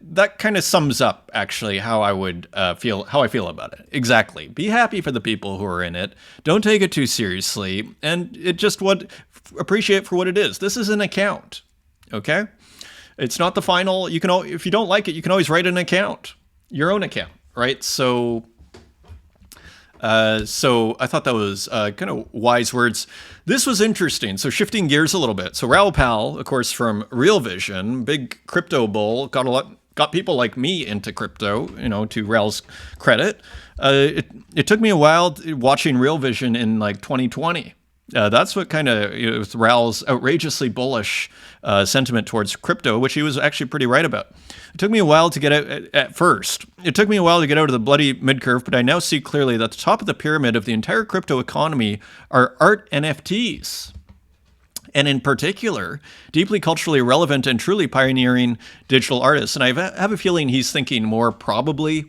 That kind of sums up, actually, how I feel about it. Exactly. Be happy for the people who are in it, don't take it too seriously, and appreciate it for what it is. This is an account, okay? It's not the final. You can, if you don't like it, you can always write an account, your own account, right? So I thought that was kind of wise words. This was interesting. So shifting gears a little bit. So Raoul Pal, of course, from Real Vision, big crypto bull, got people like me into crypto, to Raoul's credit. It took me a while watching Real Vision in like 2020. That's what kind of, with Raoul's outrageously bullish sentiment towards crypto, which he was actually pretty right about. It took me a while to get out at first. It took me a while to get out of the bloody mid-curve, but I now see clearly that the top of the pyramid of the entire crypto economy are art NFTs. And in particular, deeply culturally relevant and truly pioneering digital artists. And I have a feeling he's thinking more probably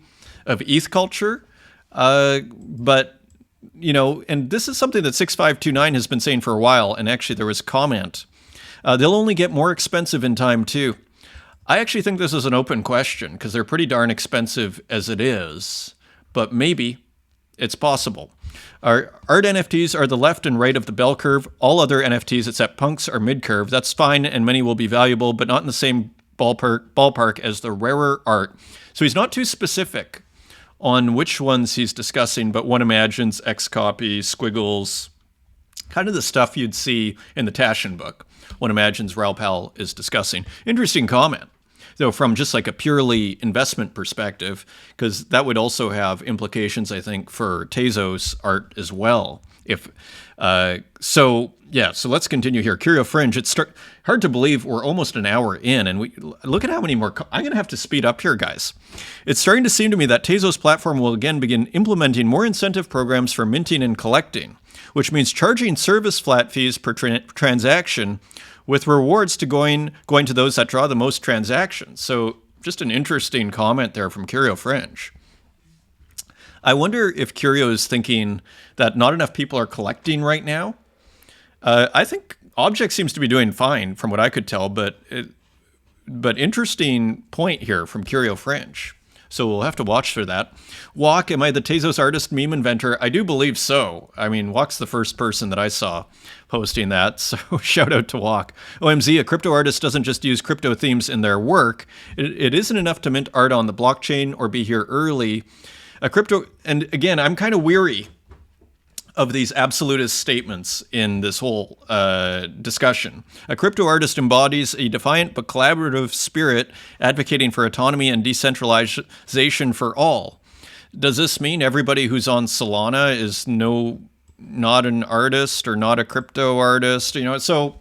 of ETH culture, but and this is something that 6529 has been saying for a while, and actually there was a comment. They'll only get more expensive in time, too. I actually think this is an open question, because they're pretty darn expensive as it is, but maybe it's possible. Our art NFTs are the left and right of the bell curve. All other NFTs except punks are mid-curve. That's fine, and many will be valuable, but not in the same ballpark as the rarer art. So he's not too specific on which ones he's discussing, but one imagines X-Copy, Squiggles, kind of the stuff you'd see in the Taschen book. One imagines Raoul Pal is discussing. Interesting comment, though, from just like a purely investment perspective, because that would also have implications, I think, for Tezos art as well. So let's continue here. Curio Fringe, it's hard to believe we're almost an hour in, and we look at how many more. I'm going to have to speed up here, guys. It's starting to seem to me that Tezos platform will again begin implementing more incentive programs for minting and collecting, which means charging service flat fees per transaction, with rewards to going to those that draw the most transactions. So just an interesting comment there from Curio Fringe. I wonder if Curio is thinking that not enough people are collecting right now. I think Object seems to be doing fine from what I could tell, but interesting point here from Curio Fringe. So we'll have to watch for that. Walk, am I the Tezos artist meme inventor? I do believe so. I mean, Walk's the first person that I saw posting that, so shout out to Walk. OMZ, a crypto artist doesn't just use crypto themes in their work. It isn't enough to mint art on the blockchain or be here early. And again, I'm kind of weary of these absolutist statements in this whole discussion. A crypto artist embodies a defiant but collaborative spirit, advocating for autonomy and decentralization for all. Does this mean everybody who's on Solana is not an artist or not a crypto artist? So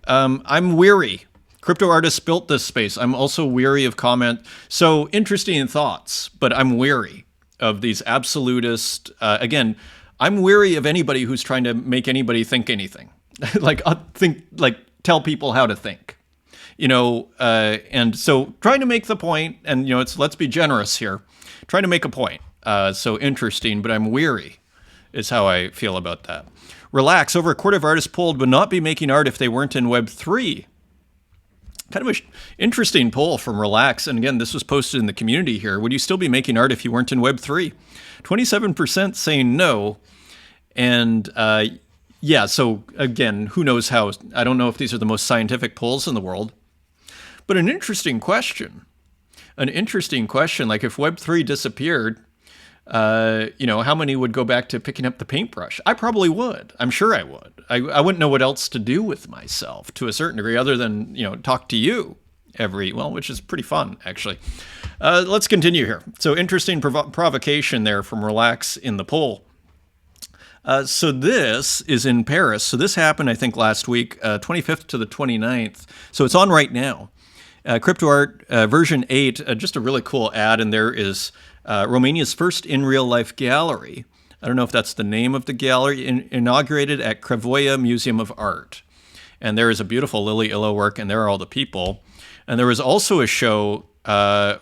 I'm weary. Crypto artists built this space. I'm also weary of comment. So interesting thoughts, but I'm weary of these absolutist, again, I'm weary of anybody who's trying to make anybody think anything, tell people how to think, and so trying to make the point, and let's be generous here, trying to make a point. So interesting, but I'm weary, is how I feel about that. Relax. Over a quarter of artists polled would not be making art if they weren't in Web3. Kind of an interesting poll from Relax. And again, this was posted in the community here. Would you still be making art if you weren't in Web3? 27% saying no. And so again, who knows how? I don't know if these are the most scientific polls in the world. But an interesting question. Like if Web3 disappeared, how many would go back to picking up the paintbrush? I probably would. I'm sure I would. I wouldn't know what else to do with myself to a certain degree other than, talk to you which is pretty fun, actually. Let's continue here. So interesting provocation there from Relax in the poll. So this is in Paris. So this happened, I think, last week, 25th to the 29th. So it's on right now. Crypto Art version 8, just a really cool ad, and there is Romania's first in real life gallery. I don't know if that's the name of the gallery, inaugurated at Cravoia Museum of Art. And there is a beautiful Lily Illo work, and there are all the people. And there was also a show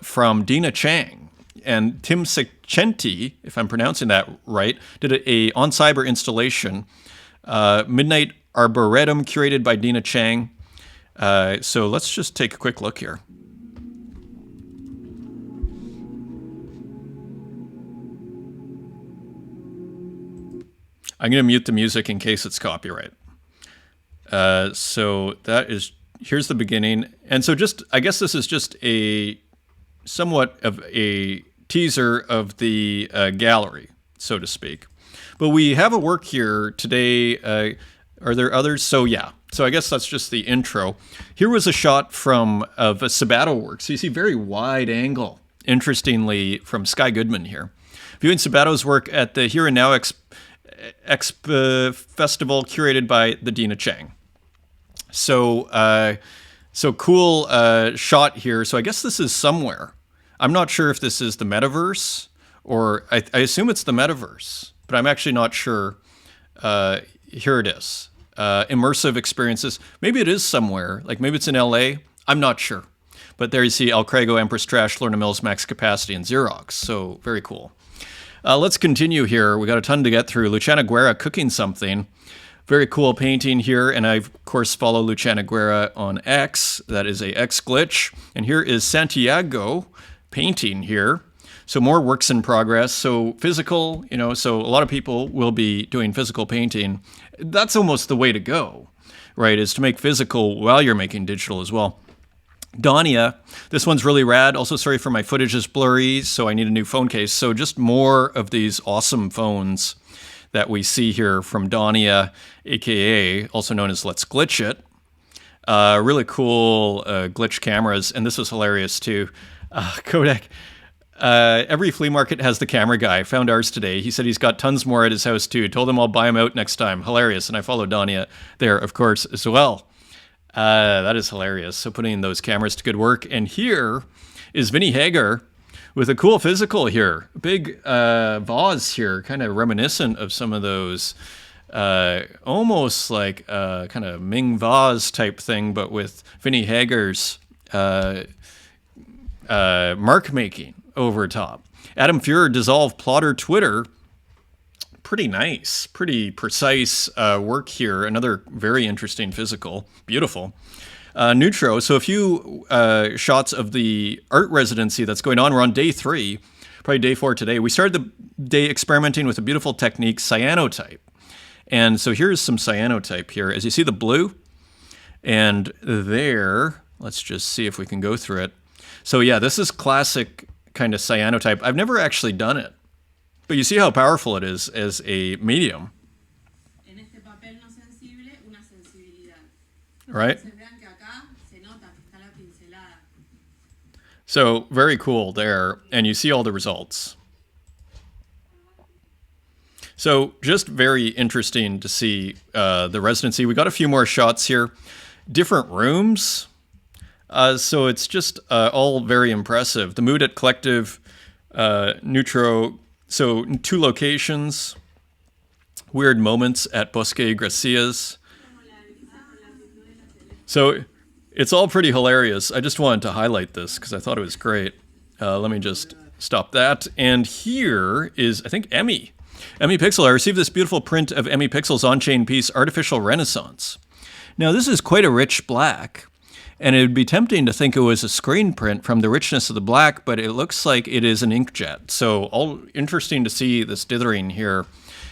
from Dina Chang. And Tim Secenti, if I'm pronouncing that right, did a on cyber installation, Midnight Arboretum, curated by Dina Chang. So let's just take a quick look here. I'm going to mute the music in case it's copyright. So that is here's the beginning. And so I guess this is just a somewhat of a teaser of the gallery, so to speak. But we have a work here today. Are there others? So yeah. So I guess that's just the intro. Here was a shot of a Sabato work. So you see very wide angle, interestingly, from Sky Goodman here. Viewing Sabato's work at the Here and Now Festival curated by the Dina Chang. So cool shot here. So I guess this is somewhere. I'm not sure if this is the metaverse, or I assume it's the metaverse, but I'm actually not sure. Here it is. Immersive experiences. Maybe it is somewhere. Like maybe it's in LA. I'm not sure. But there you see Alcrego, Empress Trash, Lorna Mills, Max Capacity, and Xerox. So very cool. Let's continue here. We got a ton to get through. Luciana Guerra cooking something. Very cool painting here. And I, of course, follow Luciana Guerra on X. That is a X glitch. And here is Santiago painting here. So more works in progress. So physical, so a lot of people will be doing physical painting. That's almost the way to go, right? Is to make physical while you're making digital as well. Dania, this one's really rad. Also, sorry for my footage is blurry, so I need a new phone case. So just more of these awesome phones that we see here from Dania, aka also known as Let's Glitch It. Really cool glitch cameras, and this was hilarious too. Kodak. Every flea market has the camera guy. Found ours today. He said he's got tons more at his house too. Told him I'll buy him out next time. Hilarious. And I follow Dania there, of course, as well. That is hilarious. So putting those cameras to good work. And here is Vinny Hager with a cool physical here. Big vase here, kind of reminiscent of some of those almost like kind of Ming vase type thing, but with Vinny Hager's mark making over top. Adam Fuhrer, Dissolve, Plotter, Twitter. Pretty nice, pretty precise work here. Another very interesting physical. Beautiful. Neutro. So a few shots of the art residency that's going on. We're on day 3, probably day 4 today. We started the day experimenting with a beautiful technique, cyanotype. And so here's some cyanotype here. As you see the blue, and there, let's just see if we can go through it. So yeah, this is classic kind of cyanotype. I've never actually done it, but you see how powerful it is as a medium. Right? So very cool there, and you see all the results. So just very interesting to see the residency. We got a few more shots here. Different rooms. So it's just all very impressive. The mood at Collective, Neutro, so 2 locations, weird moments at Bosque Gracias. So it's all pretty hilarious. I just wanted to highlight this because I thought it was great. Let me just stop that. And here is, I think, Emmy Pixel. I received this beautiful print of Emmy Pixel's on-chain piece, Artificial Renaissance. Now, this is quite a rich black. And it would be tempting to think it was a screen print from the richness of the black, but it looks like it is an inkjet. So all interesting to see this dithering here.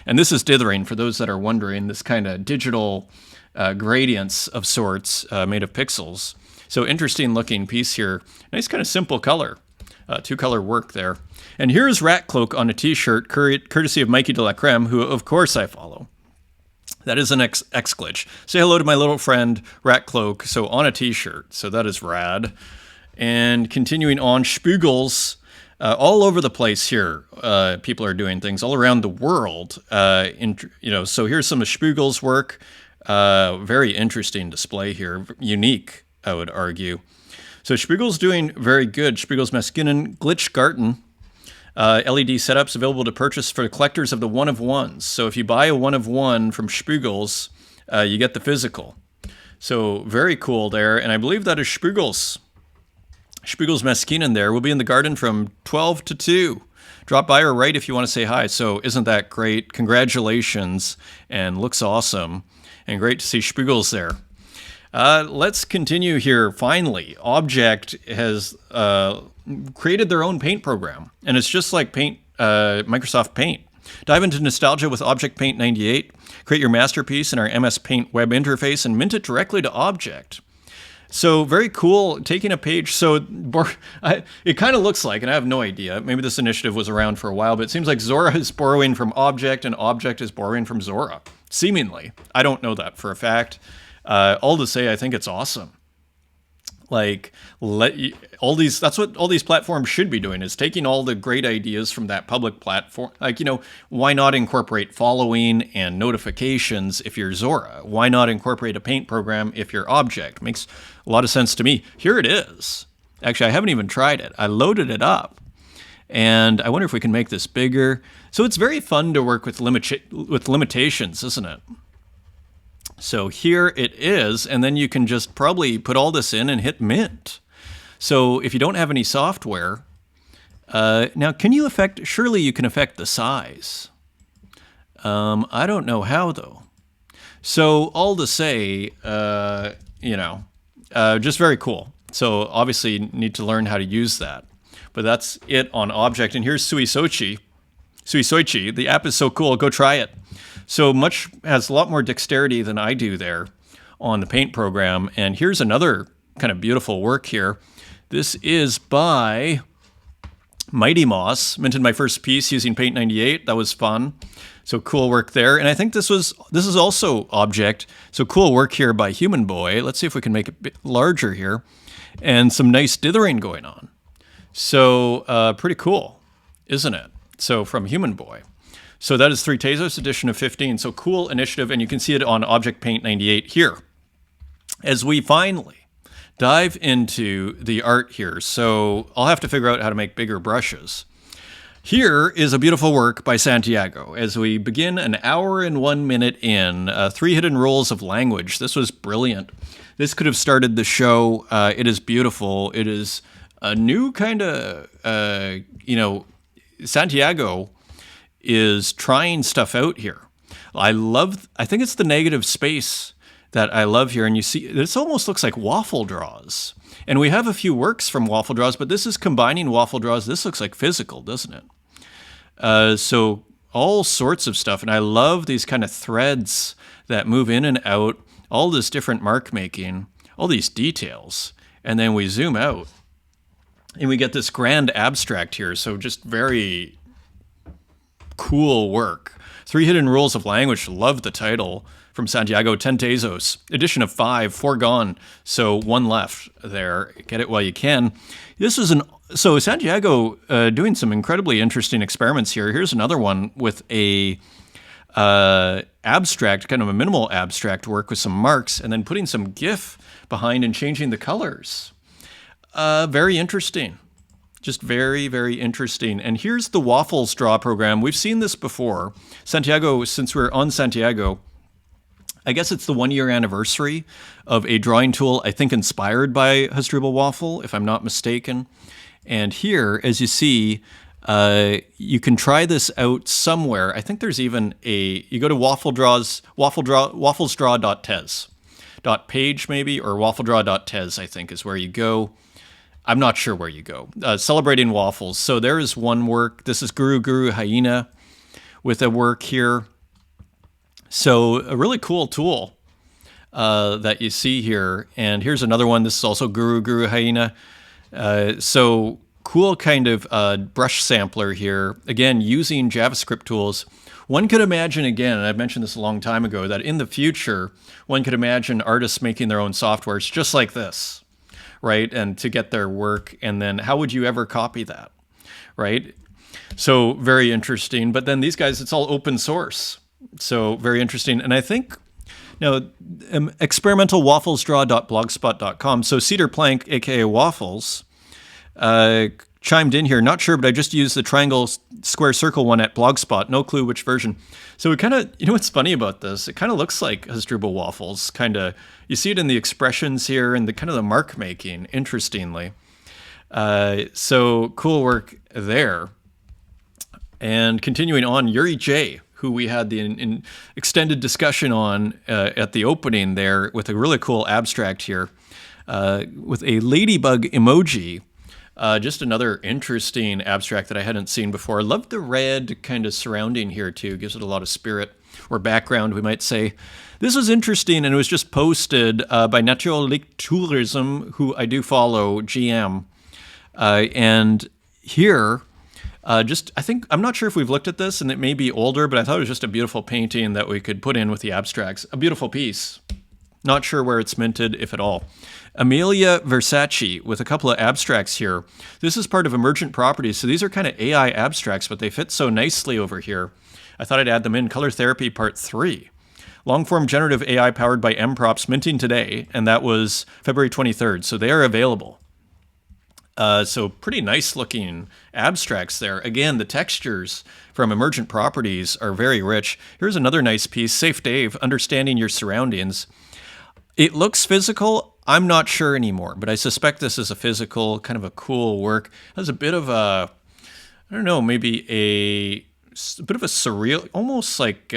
And this is dithering, for those that are wondering, this kind of digital gradients of sorts made of pixels. So interesting looking piece here. Nice kind of simple color. 2-color work there. And here's Rat Cloak on a t-shirt, courtesy of Mikey de la Creme, who of course I follow. That is an X glitch. Say hello to my little friend, Rat Cloak, so on a t-shirt. So that is rad. And continuing on, Spiegels, all over the place here. People are doing things all around the world. So here's some of Spiegel's work. Very interesting display here. Unique, I would argue. So Spiegel's doing very good. Spiegel's Maskinen, Glitch Garten. LED setups available to purchase for collectors of the one-of-ones. So if you buy a one-of-one from Spiegel's, you get the physical. So very cool there. And I believe that is Spiegel's Maskinen there. We'll be in the garden from 12 to 2. Drop by or write if you want to say hi. So isn't that great? Congratulations. And looks awesome. And great to see Spiegel's there. Let's continue here. Finally, Object has created their own paint program, and it's just like Paint, Microsoft Paint. Dive into nostalgia with Object Paint 98. Create your masterpiece in our MS Paint web interface and mint it directly to Object. So very cool, taking a page. So it kind of looks like, and I have no idea, maybe this initiative was around for a while, but it seems like Zora is borrowing from Object and Object is borrowing from Zora, seemingly. I don't know that for a fact. All to say, I think it's awesome. Like, that's what all these platforms should be doing, is taking all the great ideas from that public platform. Like, why not incorporate following and notifications if you're Zora? Why not incorporate a paint program if you're Object? Makes a lot of sense to me. Here it is. Actually, I haven't even tried it. I loaded it up, and I wonder if we can make this bigger. So it's very fun to work with limitations, isn't it? So here it is, and then you can just probably put all this in and hit mint. So if you don't have any software, now surely you can affect the size. I don't know how though. So all to say, just very cool. So obviously you need to learn how to use that. But that's it on Object. And here's Suisoichi. The app is so cool. Go try it. So has a lot more dexterity than I do there on the paint program. And here's another kind of beautiful work here. This is by Mighty Moss. Minted my first piece using Paint 98. That was fun. So cool work there. And I think this is also Object. So cool work here by Human Boy. Let's see if we can make it a bit larger here. And some nice dithering going on. So pretty cool, isn't it? So from Human Boy. So that is 3 Tezos edition of 15. So cool initiative, and you can see it on Object Paint 98 here. As we finally dive into the art here, so I'll have to figure out how to make bigger brushes. Here is a beautiful work by Santiago. As we begin an hour and 1 minute in, 3 hidden rules of language. This was brilliant. This could have started the show. It is beautiful. It is a new kind of, Santiago is trying stuff out here. I think it's the negative space that I love here. And you see, this almost looks like waffle draws. And we have a few works from waffle draws, but this is combining waffle draws. This looks like physical, doesn't it? So all sorts of stuff. And I love these kind of threads that move in and out, all this different mark making, all these details. And then we zoom out and we get this grand abstract here. So just very cool work. 3 Hidden Rules of Language. Love the title from Santiago. 10 Tezos. Edition of 5. 4 gone. So 1 left there. Get it while you can. So Santiago doing some incredibly interesting experiments here. Here's another one with a abstract, kind of a minimal abstract work with some marks, and then putting some GIF behind and changing the colors. Very interesting. Just very, very interesting. And here's the Waffles Draw program. We've seen this before. Santiago, since we're on Santiago, I guess it's the 1-year anniversary of a drawing tool, I think inspired by Hasdrubal Waffle, if I'm not mistaken. And here, as you see, you can try this out somewhere. I think there's even you go to wafflesdraw.tez.page maybe, or waffledraw.tez, I think is where you go. I'm not sure where you go. Celebrating waffles. So there is one work. This is Guru Hyena with a work here. So a really cool tool that you see here. And here's another one. This is also Guru Hyena. So cool kind of brush sampler here. Again, using JavaScript tools. One could imagine, again, and I've mentioned this a long time ago, that in the future, one could imagine artists making their own softwares just like this. Right, and to get their work, and then how would you ever copy that, right? So very interesting. But then these guys, it's all open source, so very interesting. And I think now experimentalwafflesdraw.blogspot.com. So Cedar Plank, aka Waffles, chimed in here. Not sure, but I just used the triangle, square, circle one at Blogspot. No clue which version. So it kind of, what's funny about this? It kind of looks like Hasdrubal Waffles. Kind of, you see it in the expressions here and the kind of the mark making. Interestingly, so cool work there. And continuing on, Yuri J, who we had the extended discussion on at the opening there, with a really cool abstract here, with a ladybug emoji. Just another interesting abstract that I hadn't seen before. I love the red kind of surrounding here too. Gives it a lot of spirit. or background, we might say. This was interesting, and it was just posted by Natural Tourism, who I do follow, GM. And here, I think, I'm not sure if we've looked at this, and it may be older, but I thought it was just a beautiful painting that we could put in with the abstracts. A beautiful piece. Not sure where it's minted, if at all. Amelia Versace with a couple of abstracts here. This is part of Emergent Properties, so these are kind of AI abstracts, but they fit so nicely over here. I thought I'd add them in. Color Therapy Part 3. Long-form generative AI powered by MProps, minting today, and that was February 23rd, so they are available. So pretty nice-looking abstracts there. Again, the textures from Emergent Properties are very rich. Here's another nice piece, Safe Dave, Understanding Your Surroundings. It looks physical. I'm not sure anymore, but I suspect this is a physical, kind of a cool work. It has a bit of a, I don't know, maybe a bit of a surreal, almost like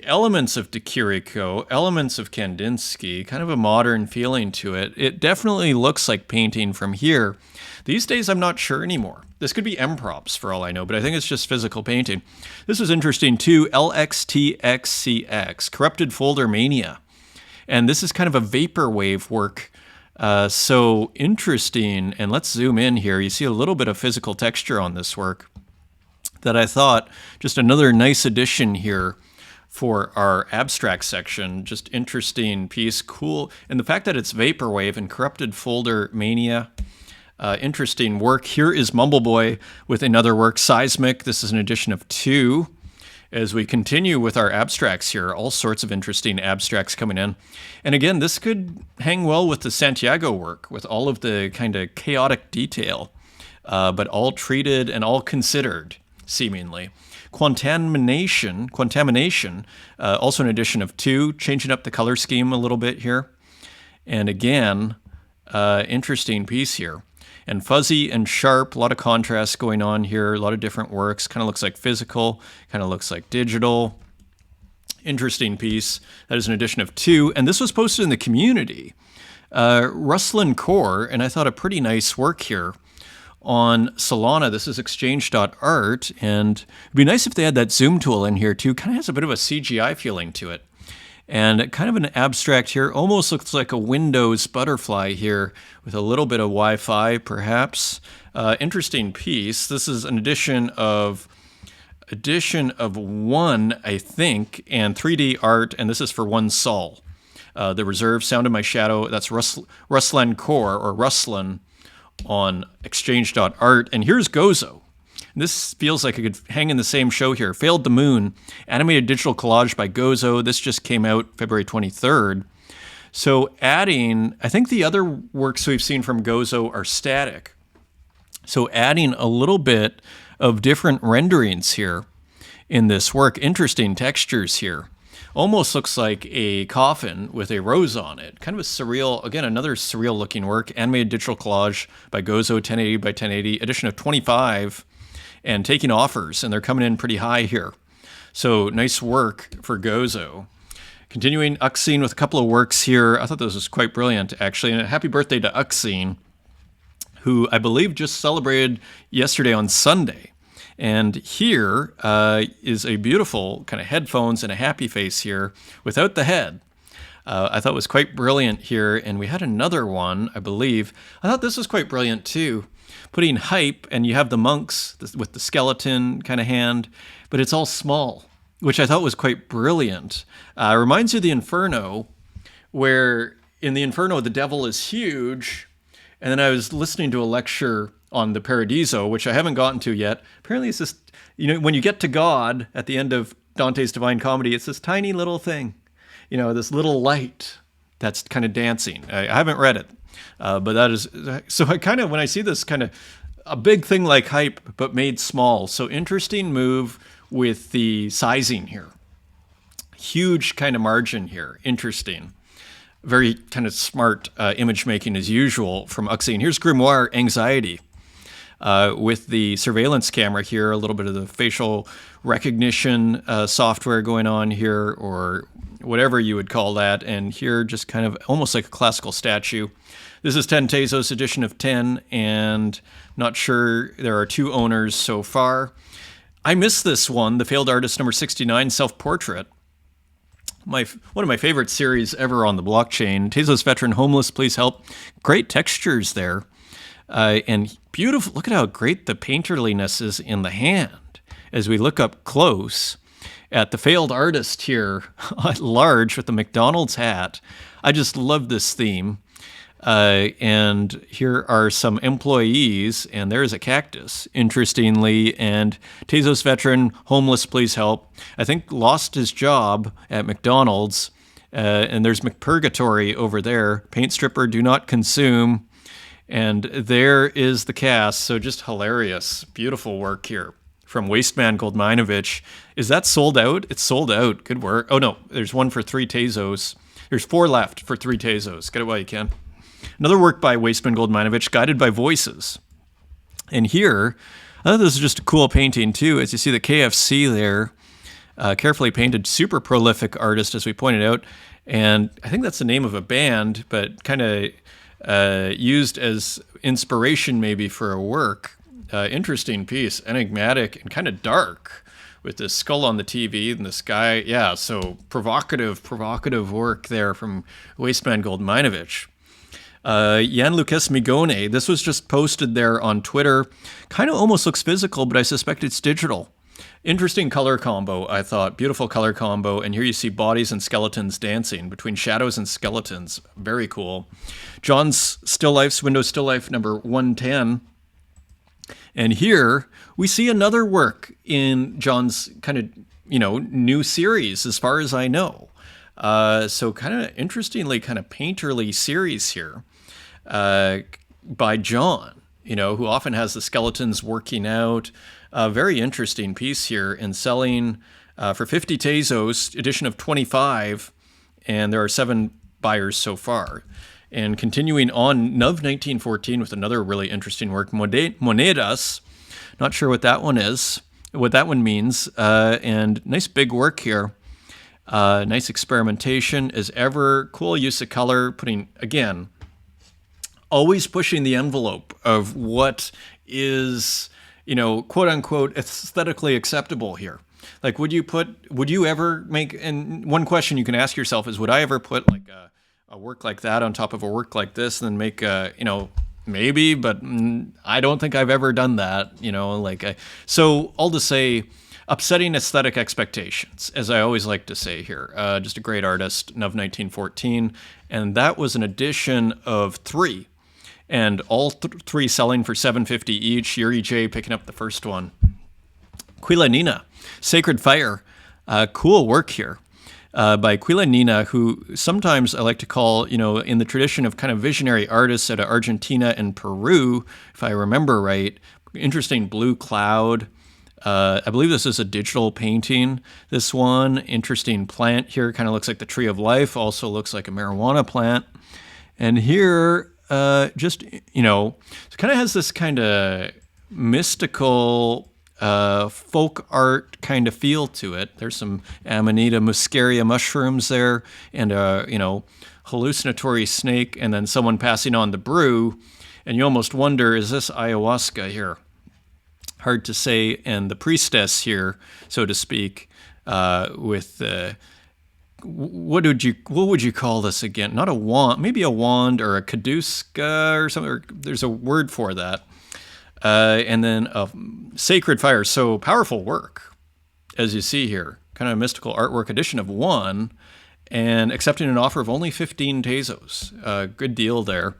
elements of de Chirico, elements of Kandinsky, kind of a modern feeling to it. It definitely looks like painting from here. These days, I'm not sure anymore. This could be MProps for all I know, but I think it's just physical painting. This was interesting too, LXTXCX, Corrupted Folder Mania. And this is kind of a vaporwave work. So interesting. And let's zoom in here. You see a little bit of physical texture on this work that I thought just another nice addition here for our abstract section. Just interesting piece, cool. And the fact that it's vaporwave and Corrupted Folder Mania, interesting work. Here is Mumbleboy with another work, Seismic. This is an edition of 2. As we continue with our abstracts here, all sorts of interesting abstracts coming in. And again, this could hang well with the Santiago work, with all of the kind of chaotic detail, but all treated and all considered, seemingly. Quantamination, also an edition of 2, changing up the color scheme a little bit here. And again, interesting piece here. And fuzzy and sharp, a lot of contrast going on here, a lot of different works. Kind of looks like physical, kind of looks like digital. Interesting piece. That is an edition of 2. And this was posted in the community. Ruslan Core, and I thought a pretty nice work here on Solana. This is exchange.art, and it'd be nice if they had that zoom tool in here too. Kind of has a bit of a CGI feeling to it. And kind of an abstract here, almost looks like a Windows butterfly here with a little bit of Wi-Fi, perhaps. Interesting piece. This is an edition of 1, I think, and 3D art, and this is for 1 sol. The Reserve, Sound of My Shadow, that's Ruslan Core, or Ruslan, on exchange.art. And here's Gozo. This feels like it could hang in the same show here. Failed the Moon, animated digital collage by Gozo. This just came out February 23rd. So adding, I think the other works we've seen from Gozo are static. So adding a little bit of different renderings here in this work. Interesting textures here. Almost looks like a coffin with a rose on it. Kind of a surreal, again, another surreal looking work. Animated digital collage by Gozo, 1080 by 1080, edition of 25. And taking offers, and they're coming in pretty high here. So nice work for Gozo. Continuing Uxine with a couple of works here. I thought this was quite brilliant, actually. And a happy birthday to Uxine, who I believe just celebrated yesterday on Sunday. And here is a beautiful kind of headphones and a happy face here without the head. I thought was quite brilliant here. And we had another one, I believe. I thought this was quite brilliant too. Putting hype, and you have the monks with the skeleton kind of hand, but it's all small, which I thought was quite brilliant. Reminds you of the Inferno, where in the Inferno, the devil is huge. And then I was listening to a lecture on the Paradiso, which I haven't gotten to yet. Apparently it's just, when you get to God at the end of Dante's Divine Comedy, it's this tiny little thing, this little light that's kind of dancing. I haven't read it. But that is, so I kind of, when I see this kind of a big thing like hype, but made small. So interesting move with the sizing here. Huge kind of margin here. Interesting. Very kind of smart image making as usual from Uxine. Here's Grimoire Anxiety with the surveillance camera here. A little bit of the facial recognition software going on here, or whatever you would call that. And here just kind of almost like a classical statue. This is 10 Tezos edition of 10, and not sure, there are 2 owners so far. I missed this one, The Failed Artist number 69, Self-Portrait. One of my favorite series ever on the blockchain. Tezos veteran, homeless, please help. Great textures there. And beautiful, look at how great the painterliness is in the hand. As we look up close at the failed artist here at large with the McDonald's hat. I just love this theme. And here are some employees, and there's a cactus, interestingly, and Tezos veteran, homeless, please help. I think lost his job at McDonald's, and there's McPurgatory over there. Paint stripper, do not consume. And there is the cast, so just hilarious. Beautiful work here from Wasteman Goldminovich. Is that sold out? It's sold out. Good work. Oh, no, there's one for 3 Tezos. There's 4 left for 3 Tezos. Get it while you can. Another work by Wasteman Goldminovich, Guided by Voices. And here, I thought this was just a cool painting too. As you see the KFC there, carefully painted, super prolific artist, as we pointed out. And I think that's the name of a band, but kind of used as inspiration maybe for a work. Interesting piece, enigmatic and kind of dark, with this skull on the TV and the sky. Yeah, so provocative work there from Wasteman Goldminovich. Jan Lucas Migone, this was just posted there on Twitter. Kind of almost looks physical, but I suspect it's digital. Interesting color combo, I thought. Beautiful color combo. And here you see bodies and skeletons dancing between shadows and skeletons. Very cool. John's Still Life's Windows Still Life number 110. And here we see another work in John's kind of, new series, as far as I know. So kind of interestingly, kind of painterly series here by John, who often has the skeletons working out. Very interesting piece here, and selling for 50 Tezos, edition of 25, and there are 7 buyers so far. And continuing on, Nuv 1914 with another really interesting work, Monedas. Not sure what that one is, what that one means, and nice big work here. Nice experimentation as ever. Cool use of color, putting, again, always pushing the envelope of what is, quote unquote, aesthetically acceptable here. Like, would you ever make, and one question you can ask yourself is, would I ever put like a work like that on top of a work like this and then make maybe, but I don't think I've ever done that, so all to say, upsetting aesthetic expectations, as I always like to say here. Just a great artist, Nuv 1914. And that was an edition of 3. And all 3 selling for $7.50 each. Yuri J picking up the first one. Quila Nina, Sacred Fire. Cool work here by Quila Nina, who sometimes I like to call, in the tradition of kind of visionary artists out of Argentina and Peru, if I remember right. Interesting blue cloud. I believe this is a digital painting. This one, interesting plant here, kind of looks like the tree of life, also looks like a marijuana plant. And here, it kind of has this kind of mystical folk art kind of feel to it. There's some Amanita muscaria mushrooms there, and a hallucinatory snake, and then someone passing on the brew, and you almost wonder, is this ayahuasca here? Hard to say. And the priestess here, so to speak, with what would you call this again? Not a wand, maybe a wand or a kaduska or something. Or there's a word for that. And then a sacred fire. So powerful work, as you see here. Kind of a mystical artwork, edition of 1, and accepting an offer of only 15 Tezos. Good deal there.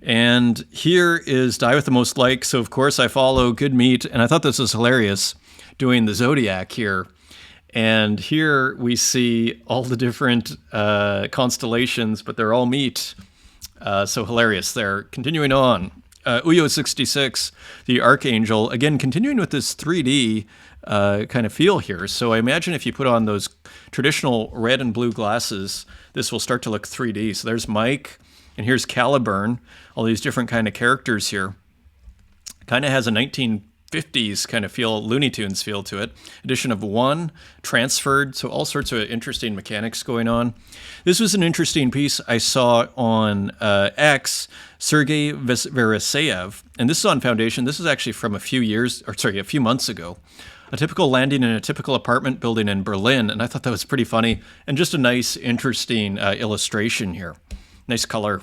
And here is Die With the Most Like. So, of course, I follow Good Meat, and I thought this was hilarious, doing the Zodiac here. And here we see all the different constellations, but they're all meat. So hilarious there. Continuing on, Uyo66, the Archangel, again, continuing with this 3D kind of feel here. So I imagine if you put on those traditional red and blue glasses, this will start to look 3D. So there's Mike. And here's Caliburn, all these different kind of characters here. Kind of has a 1950s kind of feel, Looney Tunes feel to it. Edition of 1, transferred, so all sorts of interesting mechanics going on. This was an interesting piece I saw on X, Sergei Veriseyev, and this is on Foundation. This is actually from a few months ago. a typical landing in a typical apartment building in Berlin. And I thought that was pretty funny and just a nice, interesting illustration here. Nice color.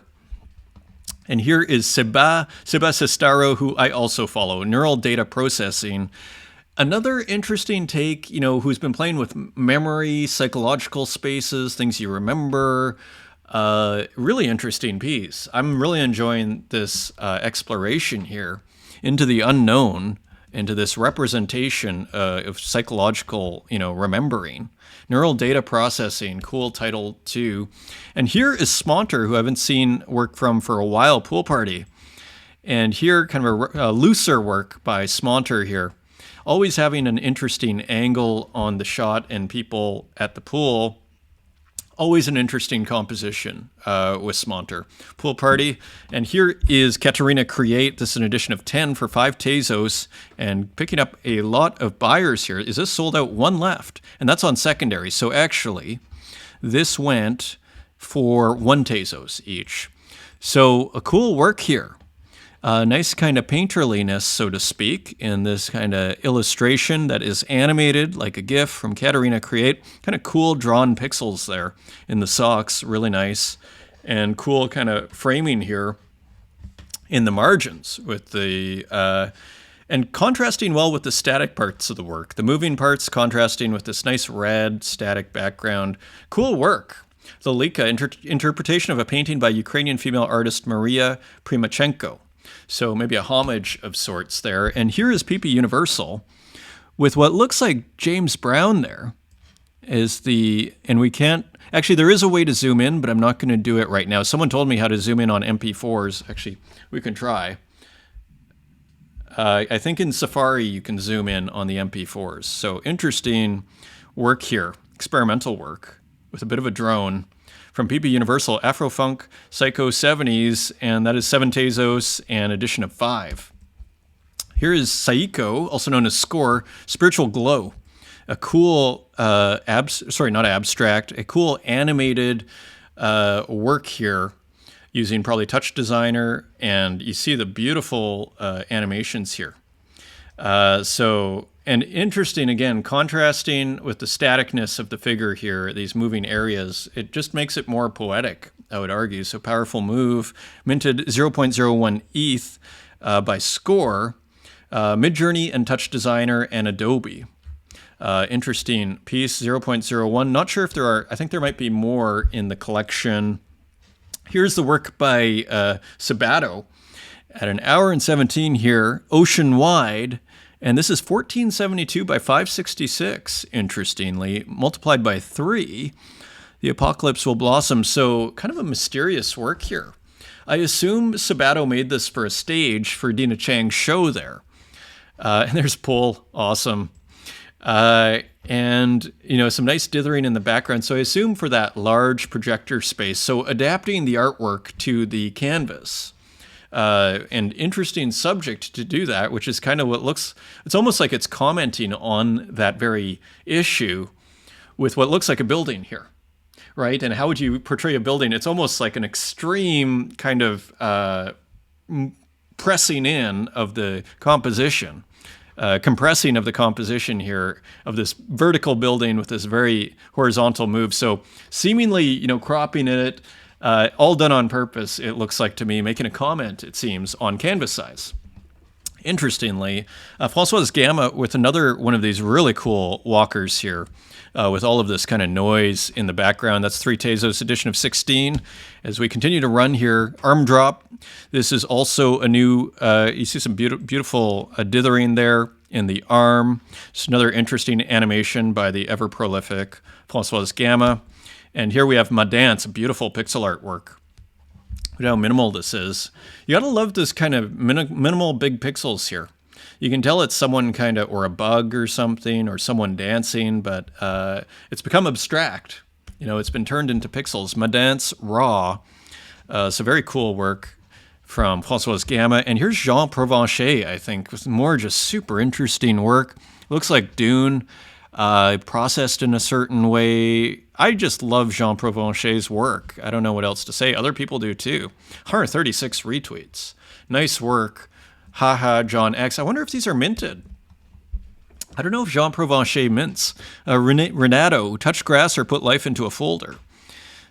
And here is Seba Sestaro, who I also follow, neural data processing. Another interesting take, who's been playing with memory, psychological spaces, things you remember. Really interesting piece. I'm really enjoying this exploration here into the unknown, into this representation of psychological, remembering. Neural data processing, cool title too. And here is Smonter, who I haven't seen work from for a while, Pool Party. And here, kind of a looser work by Smonter here. Always having an interesting angle on the shot and people at the pool. Always an interesting composition with Smonter. Pool Party. And here is Katerina Create. This is an edition of 10 for 5 Tezos. And picking up a lot of buyers here. Is this sold out? One left. And that's on secondary. So actually, this went for 1 Tezos each. So a cool work here. Nice kind of painterliness, so to speak, in this kind of illustration that is animated like a GIF from Katerina Create. Kind of cool drawn pixels there in the socks, really nice. And cool kind of framing here in the margins with the... and contrasting well with the static parts of the work. The moving parts contrasting with this nice red static background. Cool work. The Lika interpretation of a painting by Ukrainian female artist Maria Primachenko. So maybe a homage of sorts there. And here is PP Universal with what looks like James Brown there is and we can't, actually there is a way to zoom in, but I'm not going to do it right now. Someone told me how to zoom in on MP4s. Actually, we can try. I think in Safari you can zoom in on the MP4s. So interesting work here, experimental work with a bit of a drone. From PP Universal, Afrofunk, Psycho 70s, and that is 7 Tezos and edition of 5. Here is Saiko, also known as Score, Spiritual Glow. A cool, not abstract, a cool animated work here using probably Touch Designer, and you see the beautiful animations here. And interesting, again, contrasting with the staticness of the figure here, these moving areas, it just makes it more poetic, I would argue. So powerful move, minted 0.01 ETH by Score, Midjourney and Touch Designer and Adobe. Interesting piece, 0.01. Not sure if there are, I think there might be more in the collection. Here's the work by Sabato at 1 hour and 17 here, Ocean Wide. And this is 1472 by 566, interestingly, multiplied by 3. The apocalypse will blossom. So kind of a mysterious work here. I assume Sabato made this for a stage for Dina Chang's show there. And there's Pool, awesome. And, some nice dithering in the background. So I assume for that large projector space. So adapting the artwork to the canvas. And interesting subject to do that, which is kind of it's almost like it's commenting on that very issue with what looks like a building here, right? And how would you portray a building? It's almost like an extreme kind of pressing in of the composition, compressing of the composition here of this vertical building with this very horizontal move. So seemingly, cropping it, all done on purpose, it looks like to me, making a comment, it seems, on canvas size. Interestingly, Françoise Gamma with another one of these really cool walkers here with all of this kind of noise in the background. That's 3 Tezos edition of 16. As we continue to run here, Arm Drop. This is also a new, you see some beautiful dithering there in the arm. Just another interesting animation by the ever-prolific Françoise Gamma. And here we have Ma Dance, a beautiful pixel artwork. Look how minimal this is. You gotta love this kind of minimal big pixels here. You can tell it's someone kind of, or a bug or something, or someone dancing, but it's become abstract. It's been turned into pixels. Ma Dance Raw. So very cool work from Françoise Gamma. And here's Jean Provencher, I think, with more just super interesting work. Looks like Dune. Processed in a certain way. I just love Jean Provencher's work. I don't know what else to say. Other people do too. 136 retweets. Nice work. Haha, John X. I wonder if these are minted. I don't know if Jean Provencher mints. Renato, touch grass or put life into a folder.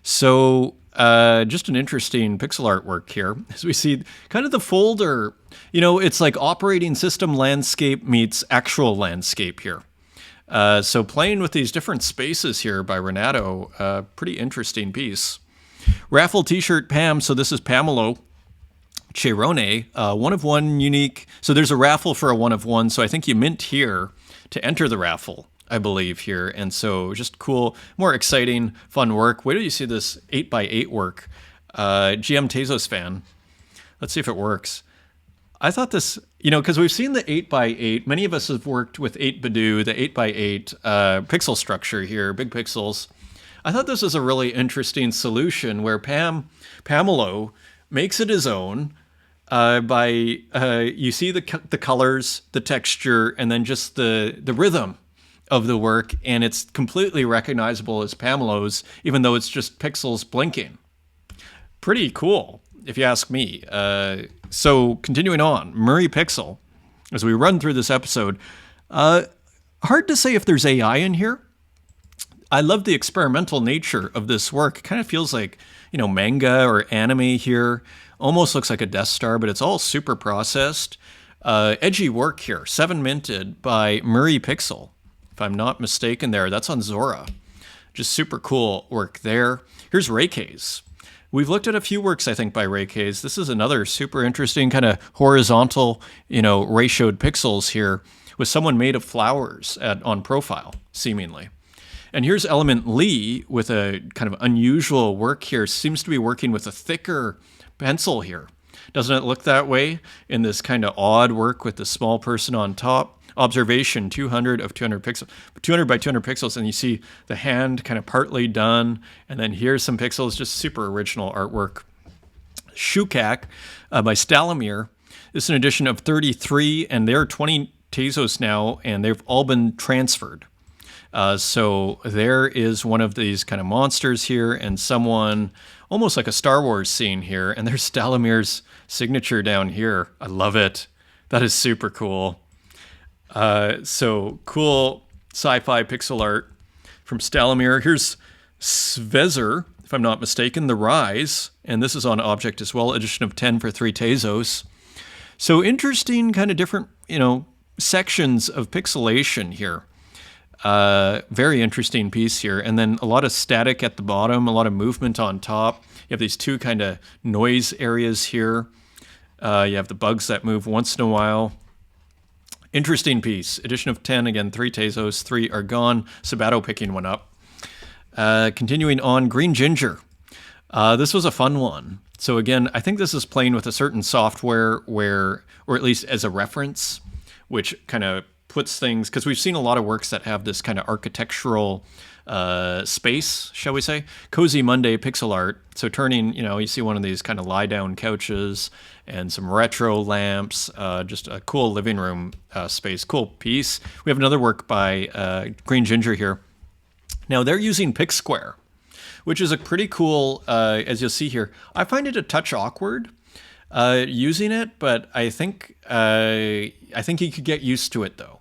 So just an interesting pixel artwork here. As we see kind of the folder, it's like operating system landscape meets actual landscape here. So playing with these different spaces here by Renato, pretty interesting piece. Raffle t-shirt Pam, so this is Pamelo Cerone, one of one unique. So there's a raffle for a one of one, so I think you mint here to enter the raffle, I believe here. And so just cool, more exciting, fun work. Wait till you see this 8x8 work. GM Tezos fan. Let's see if it works. I thought this, because we've seen the 8x8. Many of us have worked with 8Bidoo, the 8x8 pixel structure here, big pixels. I thought this was a really interesting solution where Pamelo makes it his own by, you see the colors, the texture, and then just the rhythm of the work, and it's completely recognizable as Pamelo's, even though it's just pixels blinking. Pretty cool, if you ask me. So continuing on, Murray Pixel, as we run through this episode, hard to say if there's AI in here. I love the experimental nature of this work. It kind of feels like, manga or anime here. Almost looks like a Death Star, but it's all super processed. Edgy work here, 7 minted by Murray Pixel, if I'm not mistaken there. That's on Zora. Just super cool work there. Here's Reikes. We've looked at a few works, I think, by Reikes. This is another super interesting kind of horizontal, ratioed pixels here with someone made of flowers on profile, seemingly. And here's Element Lee with a kind of unusual work here. Seems to be working with a thicker pencil here. Doesn't it look that way in this kind of odd work with the small person on top? Observation, 200 of 200 pixels, 200 by 200 pixels, and you see the hand kind of partly done, and then here's some pixels, just super original artwork. Shukak by Stalamir. This is an edition of 33, and there are 20 Tezos now, and they've all been transferred. So there is one of these kind of monsters here, and someone, almost like a Star Wars scene here, and there's Stalamir's signature down here. I love it. That is super cool. So cool sci-fi pixel art from Stalamir. Here's Svezir, if I'm not mistaken, The Rise, and this is on Object as well, edition of 10 for 3 Tezos. So interesting kind of different, sections of pixelation here. Very interesting piece here. And then a lot of static at the bottom, a lot of movement on top. You have these two kind of noise areas here. You have the bugs that move once in a while. Interesting piece. Edition of 10, again, 3 Tezos, 3 are gone. Sabato picking one up. Continuing on, Green Ginger. This was a fun one. So again, I think this is playing with a certain software where, or at least as a reference, which kind of puts things, because we've seen a lot of works that have this kind of architectural space, shall we say. Cozy Monday pixel art. So turning, you see one of these kind of lie-down couches and some retro lamps, just a cool living room space, cool piece. We have another work by Green Ginger here. Now they're using PixSquare, which is a pretty cool, as you'll see here. I find it a touch awkward using it, but I think you could get used to it though.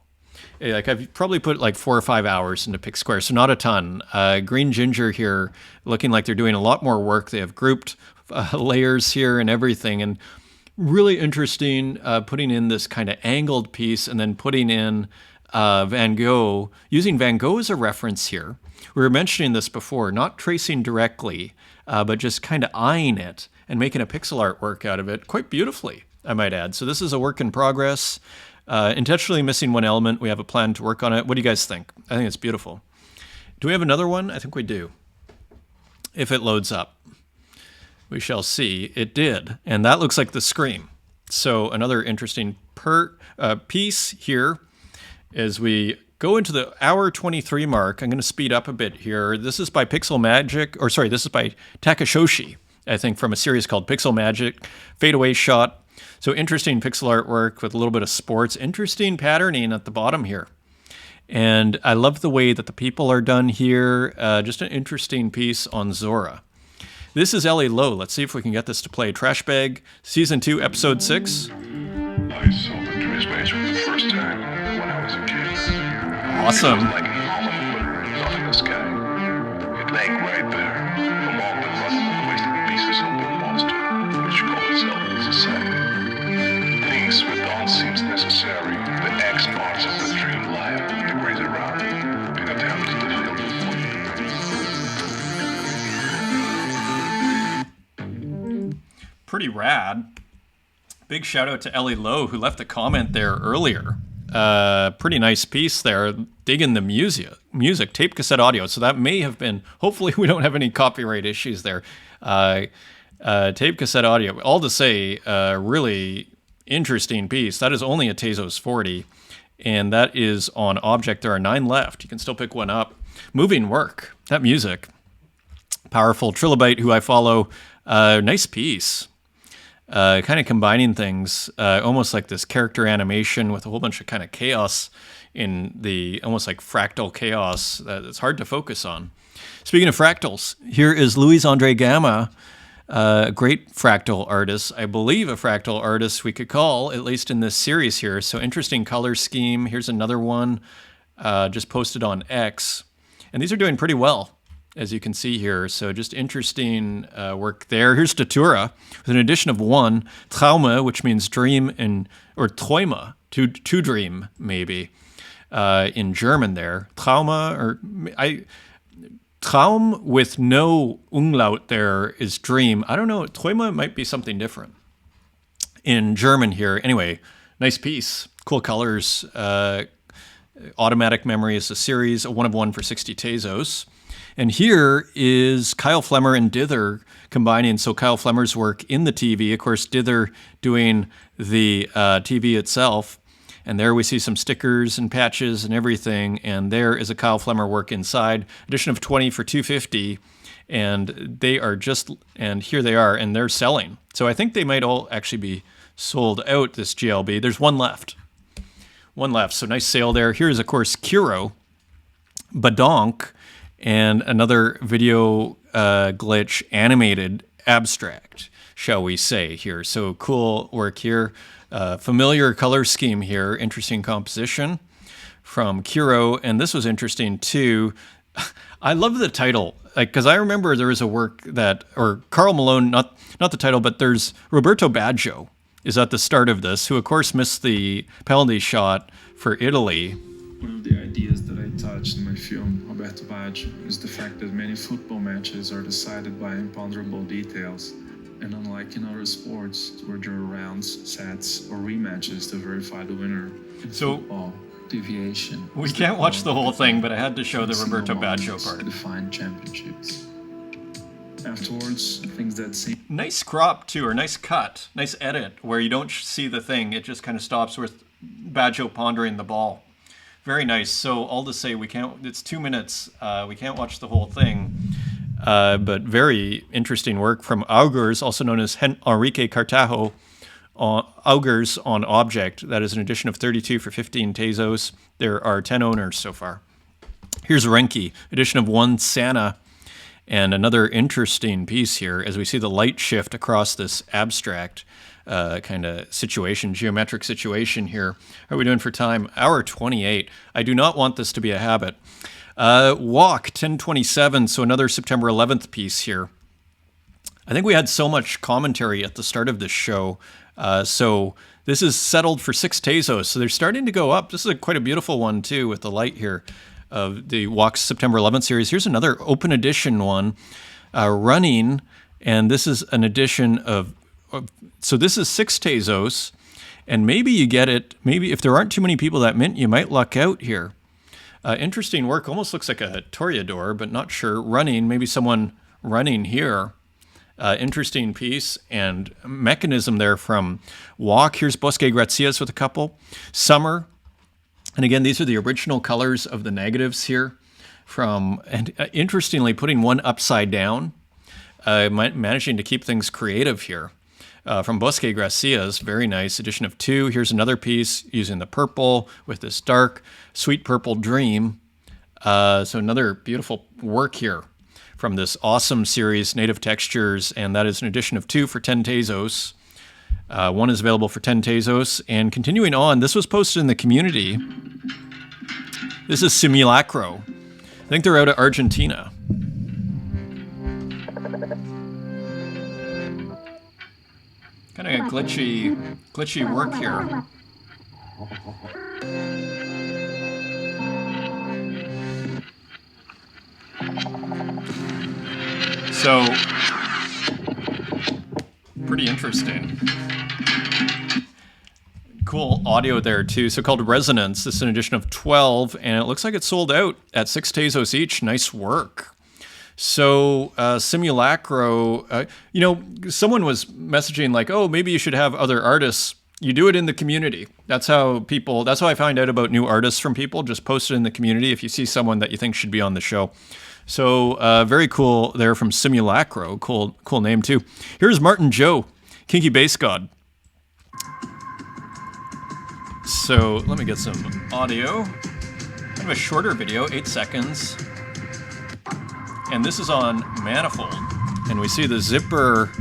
Like I've probably put like 4 or 5 hours into PixSquare, so not a ton. Green Ginger here, looking like they're doing a lot more work. They have grouped layers here and everything, and really interesting putting in this kind of angled piece and then putting in Van Gogh, using Van Gogh as a reference here. We were mentioning this before, not tracing directly, but just kind of eyeing it and making a pixel artwork out of it quite beautifully, I might add. So this is a work in progress. Intentionally missing one element. We have a plan to work on it. What do you guys think? I think it's beautiful. Do we have another one? I think we do. If it loads up. We shall see. It did. And that looks like the Scream. So another interesting piece here as we go into the hour 23 mark. I'm going to speed up a bit here. This is by Pixel Magic, or sorry, this is by Takashoshi, I think, from a series called Pixel Magic. Fadeaway shot. So interesting pixel artwork with a little bit of sports. Interesting patterning at the bottom here. And I love the way that the people are done here. Just an interesting piece on Zora. This is Ellie Lowe. Let's see if we can get this to play. Trash Bag, Season 2, Episode 6. I saw the trash bags for the first time when I was a kid. Awesome. Like an almond flickering up in the sky. It lay right there, among the rotten and wasted pieces of the monster, which called itself society. Things where dawn seems necessary, the X parts of the dream lie and graze around, in attempts to fill the void. Pretty rad. Big shout out to Ellie Lowe, who left a comment there earlier. Pretty nice piece there. Digging the music, tape cassette audio. So that may have been, hopefully we don't have any copyright issues there. Tape cassette audio. All to say, really interesting piece. That is only a Tezos 40, and that is on Object. There are 9 left. You can still pick one up. Moving work. That music. Powerful. Trilobite, who I follow. Nice piece. Kind of combining things, almost like this character animation with a whole bunch of kind of chaos in the, almost like fractal chaos that it's hard to focus on. Speaking of fractals, here is Luis Andre Gama, a great fractal artist, I believe a fractal artist we could call, at least in this series here. So interesting color scheme. Here's another one just posted on X. And these are doing pretty well, as you can see here. So just interesting work there. Here's Datura with an addition of 1. Trauma, which means dream, or Träume, to dream, maybe, in German there. Trauma, or Traum with no umlaut there is dream. I don't know. Träume might be something different in German here. Anyway, nice piece. Cool colors. Automatic Memory is a series, a 1 of 1 for 60 Tezos. And here is Kyle Flemmer and Dither combining. So Kyle Flemmer's work in the TV, of course, Dither doing the TV itself. And there we see some stickers and patches and everything. And there is a Kyle Flemmer work inside. Edition of 20 for $250. And they are just, and here they are, and they're selling. So I think they might all actually be sold out, this GLB. There's one left. One left. So nice sale there. Here's, of course, Kuro, Badonk, and another video glitch animated abstract, shall we say, here. So cool work here. Familiar color scheme here. Interesting composition from Kuro. And this was interesting too. I love the title, because I remember there was a work that, or Carl Malone, not the title, but there's Roberto Baggio is at the start of this, who of course missed the penalty shot for Italy. One of the ideas that I touched in my film, Roberto Baggio, is the fact that many football matches are decided by imponderable details. And unlike in other sports, where there are rounds, sets, or rematches to verify the winner, in football, deviation. We can't watch the whole thing, but I had to show the Roberto Baggio part. Define championships. Afterwards, things that seem... Nice crop, too, or nice cut, nice edit, where you don't see the thing. It just kind of stops with Baggio pondering the ball. Very nice. So all to say, we can't. It's 2 minutes. We can't watch the whole thing. But very interesting work from Augurs, also known as Enrique Cartajo. Augurs on Object. That is an edition of 32 for 15 Tezos. There are 10 owners so far. Here's Renki, edition of 1 Santa. And another interesting piece here as we see the light shift across this abstract kind of situation, geometric situation here. How are we doing for time? Hour 28. I do not want this to be a habit. Walk, 1027, so another September 11th piece here. I think we had so much commentary at the start of this show. So this is settled for 6 Tezos, so they're starting to go up. This is quite a beautiful one, too, with the light here of the Walk September 11th series. Here's another open edition one, running, and this is an edition of, so this is 6 Tezos, and maybe you get it, maybe if there aren't too many people that mint, you might luck out here. Interesting work, almost looks like a Toreador, but not sure. Running, maybe someone running here. Interesting piece and mechanism there from Walk. Here's Bosque Gracias with a couple. Summer. And again, these are the original colors of the negatives here. And interestingly, putting one upside down, managing to keep things creative here. From Bosque Gracias, very nice, edition of 2. Here's another piece using the purple with this dark, sweet purple dream. So another beautiful work here from this awesome series, Native Textures, and that is an edition of 2 for 10 Tezos. One is available for 10 Tezos. And continuing on, this was posted in the community. This is Simulacro. I think they're out of Argentina. Kind of a glitchy work here. So, pretty interesting. Cool audio there too. So called Resonance. This is an edition of 12, and it looks like it's sold out at 6 Tezos each. Nice work. So Simulacro, someone was messaging like, oh, maybe you should have other artists. You do it in the community. That's how I find out about new artists from people. Just post it in the community if you see someone that you think should be on the show. So very cool there from Simulacro. Cool name too. Here's Martin Joe, Kinky Bass God. So let me get some audio. Kind of a shorter video, 8 seconds. And this is on Manifold. And we see the zipper.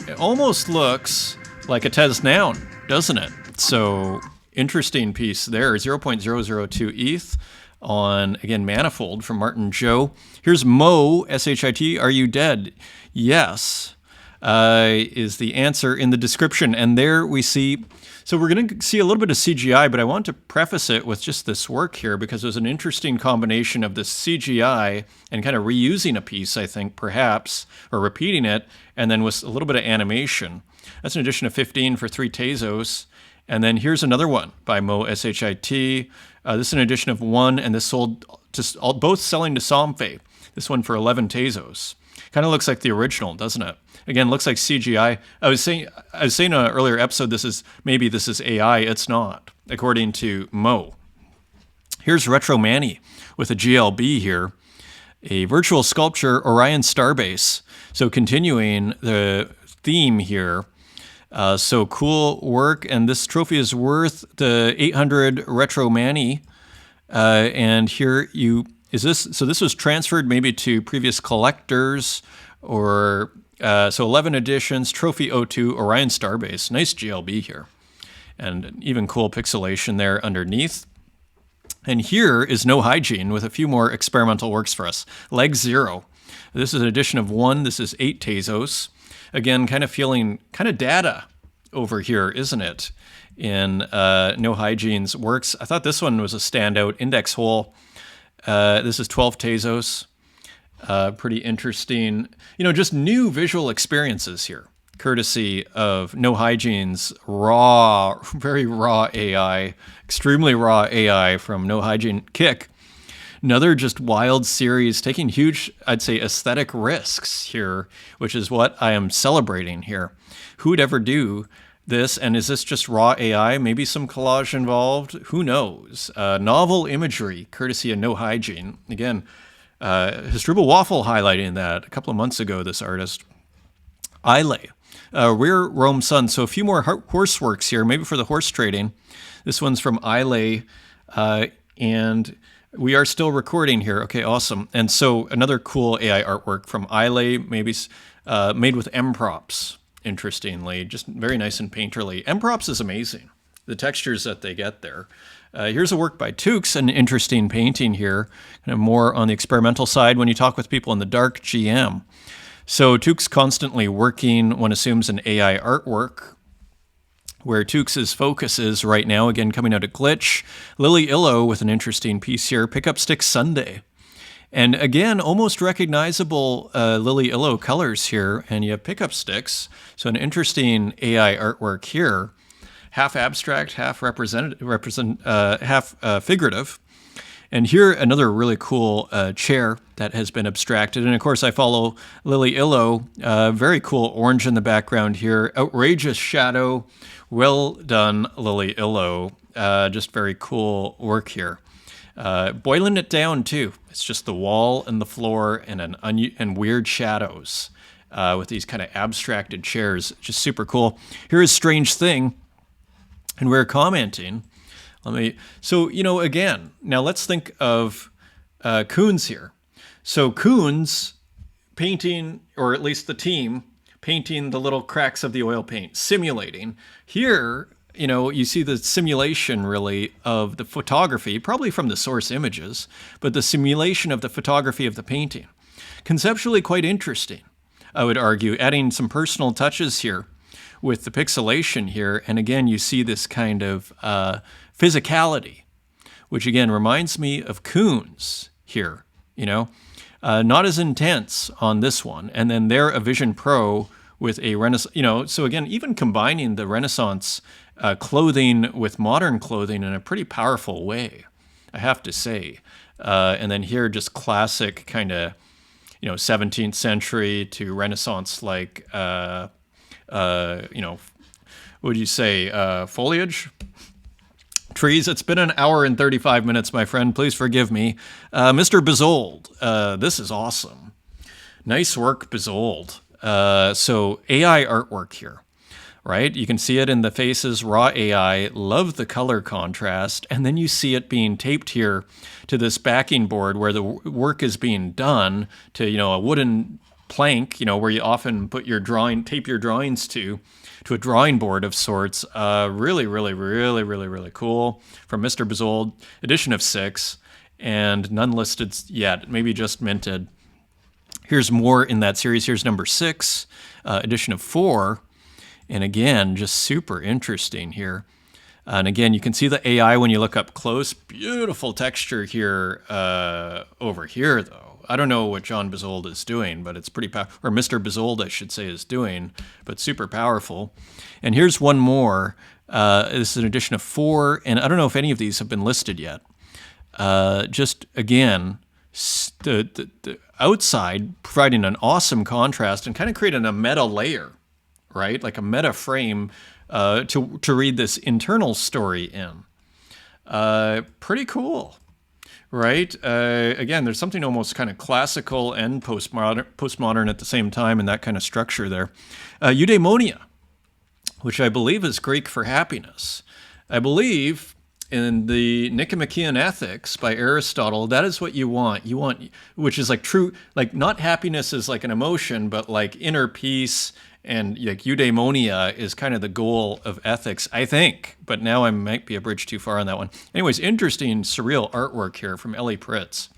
It almost looks like a Tez noun, doesn't it? So interesting piece there, 0.002 ETH on, again, Manifold from Martin Joe. Here's Mo, S-H-I-T, are you dead? Yes, is the answer in the description. And there we see, so we're going to see a little bit of CGI, but I want to preface it with just this work here because there's an interesting combination of this CGI and kind of reusing a piece, I think, perhaps, or repeating it, and then with a little bit of animation. That's an edition of 15 for 3 Tezos. And then here's another one by Mo S-H-I-T. This is an edition of 1, and this sold to both selling to Somfe. This one for 11 Tezos. Kind of looks like the original, doesn't it? Again, looks like CGI. I was saying in an earlier episode, this is AI. It's not, according to Mo. Here's Retro Manny with a GLB here, a virtual sculpture Orion Starbase. So continuing the theme here. So cool work, and this trophy is worth the 800 Retro Manny. And here so this was transferred maybe to previous collectors, or so 11 editions, Trophy 02, Orion Starbase. Nice GLB here. And even cool pixelation there underneath. And here is No Hygiene with a few more experimental works for us. Leg Zero. This is an edition of 1. This is 8 Tezos. Again, kind of feeling kind of data over here, isn't it? In No Hygiene's works. I thought this one was a standout. Index hole. This is 12 Tezos. Pretty interesting. Just new visual experiences here, courtesy of No Hygiene's very raw AI, extremely raw AI from No Hygiene Kick. Another just wild series, taking huge, I'd say, aesthetic risks here, which is what I am celebrating here. Who would ever do this? And is this just raw AI? Maybe some collage involved? Who knows? Novel imagery, courtesy of No Hygiene. Again, Hasdrubal Waffle highlighting that a couple of months ago, this artist. Islay, Rear Rome Sun. So a few more horse works here, maybe for the horse trading. This one's from Islay, and we are still recording here. Okay, awesome. And so another cool AI artwork from Islay, maybe made with M-props, interestingly. Just very nice and painterly. M-props is amazing, the textures that they get there. Here's a work by Tukes, an interesting painting here, kind of more on the experimental side when you talk with people in the dark GM. So Tukes constantly working, one assumes, an AI artwork, where Tukes' focus is right now, again, coming out of Glitch. Lily Illo with an interesting piece here, Pickup Stick Sunday. And again, almost recognizable Lily Illo colors here, and you have pickup sticks. So an interesting AI artwork here, half abstract, half half figurative. And here, another really cool chair that has been abstracted. And of course, I follow Lily Illo. Very cool orange in the background here. Outrageous shadow. Well done, Lily Illo. Just very cool work here. Boiling it down, too. It's just the wall and the floor and weird shadows with these kind of abstracted chairs. Just super cool. Here is Strange Thing. And we're commenting. Again, now let's think of Koons here. So Koons painting, or at least the team, painting the little cracks of the oil paint, simulating. Here, you see the simulation really of the photography, probably from the source images, but the simulation of the photography of the painting. Conceptually quite interesting, I would argue, adding some personal touches here with the pixelation here. And again, you see this kind of physicality, which again reminds me of Koons here, not as intense on this one. And then there, a Vision Pro with a Renaissance, so again, even combining the Renaissance clothing with modern clothing in a pretty powerful way, I have to say. And then here, just classic kind of, 17th century to Renaissance, like, what would you say, foliage? Trees. It's been an hour and 35 minutes, my friend. Please forgive me. Mr. Bezold, this is awesome. Nice work, Bezold. So AI artwork here, right? You can see it in the faces, raw AI, love the color contrast, and then you see it being taped here to this backing board where the work is being done to, a wooden plank, where you often put your tape your drawings to a drawing board of sorts. Really, really, really, really, really cool. From Mr. Bezold, edition of 6, and none listed yet, maybe just minted. Here's more in that series. Here's number 6, edition of 4. And again, just super interesting here. And again, you can see the AI when you look up close. Beautiful texture here over here, though. I don't know what John Bezold is doing, but it's pretty powerful. Or Mr. Bezold, I should say, is doing, but super powerful. And here's one more. This is an edition of 4, and I don't know if any of these have been listed yet. Just, again, the outside providing an awesome contrast and kind of creating a meta layer, right? Like a meta frame to read this internal story in. Pretty cool, right? Again, there's something almost kind of classical and postmodern at the same time in that kind of structure there. Eudaimonia, which I believe is Greek for happiness. I believe in the Nicomachean Ethics by Aristotle, that is what you want. You want, which is like true, like not happiness is like an emotion, but like inner peace, and like eudaimonia is kind of the goal of ethics, I think. But now I might be a bridge too far on that one. Anyways, interesting surreal artwork here from Ellie Pritz.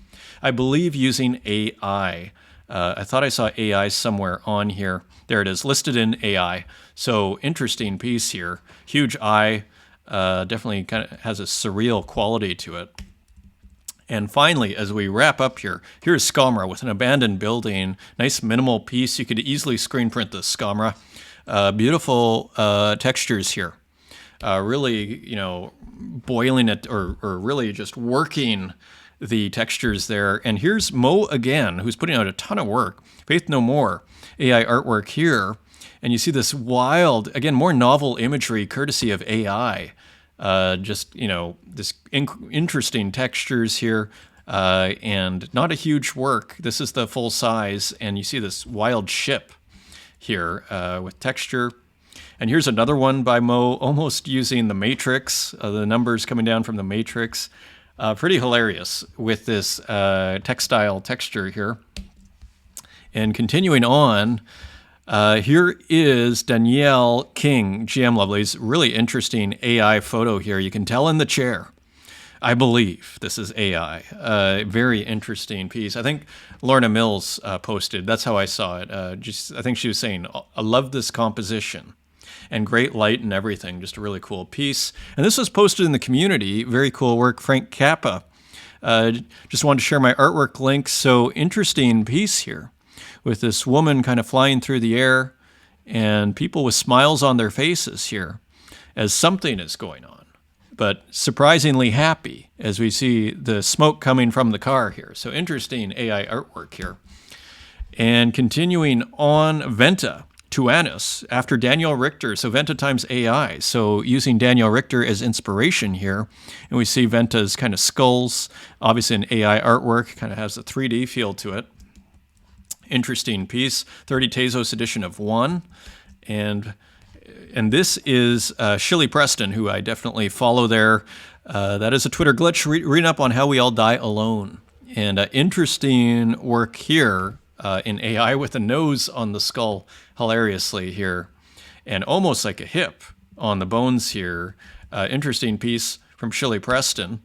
I believe using AI. I thought I saw AI somewhere on here. There it is, listed in AI. So interesting piece here. Huge eye. Definitely kind of has a surreal quality to it. And finally, as we wrap up here, here's Skamra with an abandoned building. Nice minimal piece. You could easily screen print this Skamra. Beautiful textures here. Really, boiling it or really just working the textures there. And here's Mo again, who's putting out a ton of work. Faith No More, AI artwork here. And you see this wild, again, more novel imagery courtesy of AI. This interesting textures here, and not a huge work. This is the full size, and you see this wild ship here with texture. And here's another one by Mo, almost using the Matrix, the numbers coming down from the Matrix. Pretty hilarious with this textile texture here. And continuing on, here is Danielle King, GM Lovelace. Really interesting AI photo here. You can tell in the chair. I believe this is AI. Very interesting piece. I think Lorna Mills posted. That's how I saw it. I think she was saying, I love this composition. And great light and everything. Just a really cool piece. And this was posted in the community. Very cool work. Frank Kappa. Just wanted to share my artwork link. So interesting piece here with this woman kind of flying through the air and people with smiles on their faces here as something is going on, but surprisingly happy as we see the smoke coming from the car here. So interesting AI artwork here. And continuing on, Venta Tuanis after Daniel Richter. So Venta times AI. So using Daniel Richter as inspiration here. And we see Venta's kind of skulls, obviously an AI artwork, kind of has a 3D feel to it. Interesting piece, 30 Tezos edition of 1. And this is Shilly Preston, who I definitely follow there. That is a Twitter glitch, reading up on how we all die alone. And interesting work here in AI with a nose on the skull, hilariously here. And almost like a hip on the bones here. Interesting piece from Shirley Preston.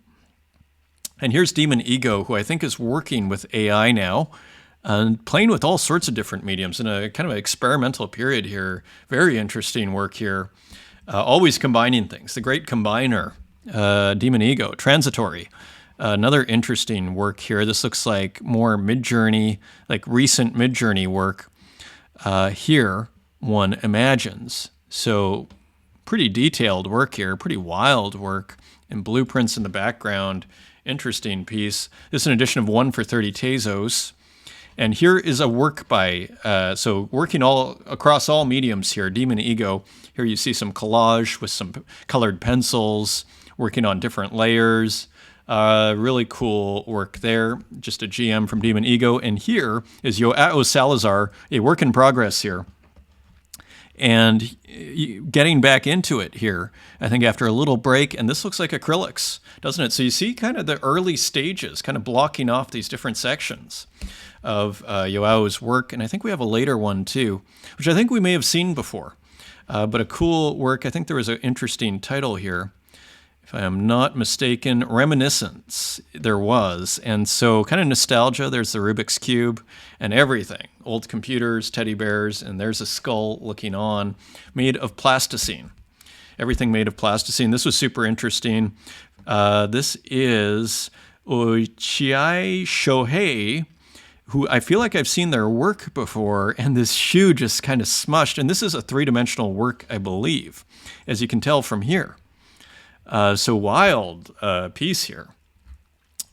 And here's Demon Ego, who I think is working with AI now, and playing with all sorts of different mediums in a kind of experimental period here. Very interesting work here. Always combining things. The great combiner, Demon Ego, Transitory. Another interesting work here. This looks like more Mid-Journey, like recent Mid-Journey work. Here, one imagines. So pretty detailed work here, pretty wild work, and blueprints in the background. Interesting piece. This is an edition of 1 for 30 Tezos. And here is a work by, so working all across all mediums here, Demon Ego. Here you see some collage with some colored pencils, working on different layers. Really cool work there. Just a GM from Demon Ego. And here is Joao Salazar, a work in progress here. And getting back into it here, I think after a little break, and this looks like acrylics, doesn't it? So you see kind of the early stages, kind of blocking off these different sections of Joao's work. And I think we have a later one too, which I think we may have seen before. But a cool work. I think there was an interesting title here. If I am not mistaken, Reminiscence, there was. And so kind of nostalgia, there's the Rubik's Cube and everything. Old computers, teddy bears, and there's a skull looking on, made of plasticine. Everything made of plasticine. This was super interesting. This is Uchiai Shohei, who I feel like I've seen their work before, and this shoe just kind of smushed. And this is a three-dimensional work, I believe, as you can tell from here. So wild piece here.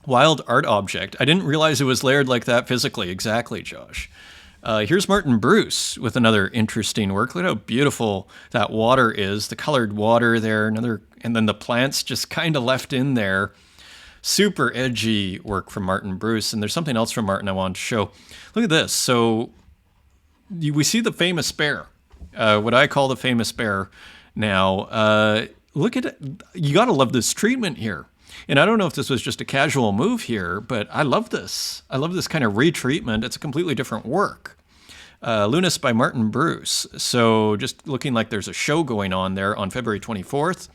Wild art object. I didn't realize it was layered like that physically. Exactly, Josh. Here's Martin Bruce with another interesting work. Look at how beautiful that water is. The colored water there. And then the plants just kind of left in there. Super edgy work from Martin Bruce. And there's something else from Martin I wanted to show. Look at this. So we see the famous bear. What I call the famous bear now. Look at it. You got to love this treatment here. And I don't know if this was just a casual move here, but I love this. I love this kind of retreatment. It's a completely different work. Lunas by Martin Bruce. So just looking like there's a show going on there on February 24th.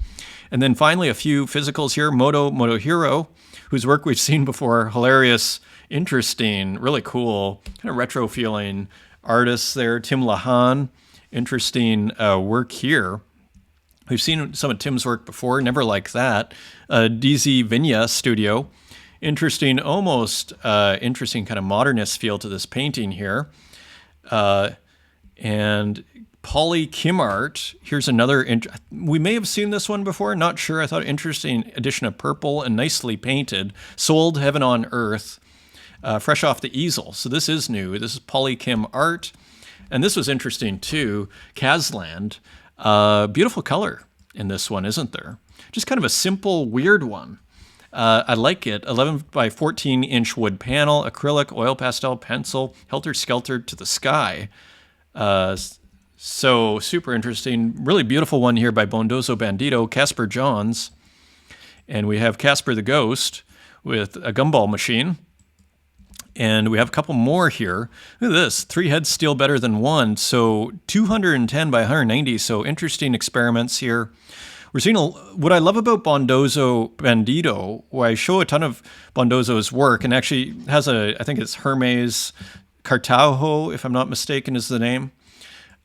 And then finally a few physicals here. Motohiro, whose work we've seen before. Hilarious, interesting, really cool, kind of retro feeling artists there. Tim Lahan, interesting work here. We've seen some of Tim's work before, never like that. DZ Vinya Studio. Interesting, almost interesting kind of modernist feel to this painting here. And Polly Kim Art. Here's another, we may have seen this one before, not sure. I thought interesting addition of purple and nicely painted. Sold Heaven on Earth, fresh off the easel. So this is new. This is Polly Kim Art. And this was interesting too, Kazland. Beautiful color in this one, isn't there? Just kind of a simple, weird one. I like it. 11 by 14 inch wood panel, acrylic, oil pastel, pencil, helter-skelter to the sky. So super interesting. Really beautiful one here by Bondozo Bandito, Casper Johns. And we have Casper the Ghost with a gumball machine. And we have a couple more here. Look at this, 3 heads steal better than 1. So 210 by 190, so interesting experiments here. We're seeing what I love about Bondozo Bandito, where I show a ton of Bondozo's work, and actually has I think it's Hermes Cartajo, if I'm not mistaken, is the name.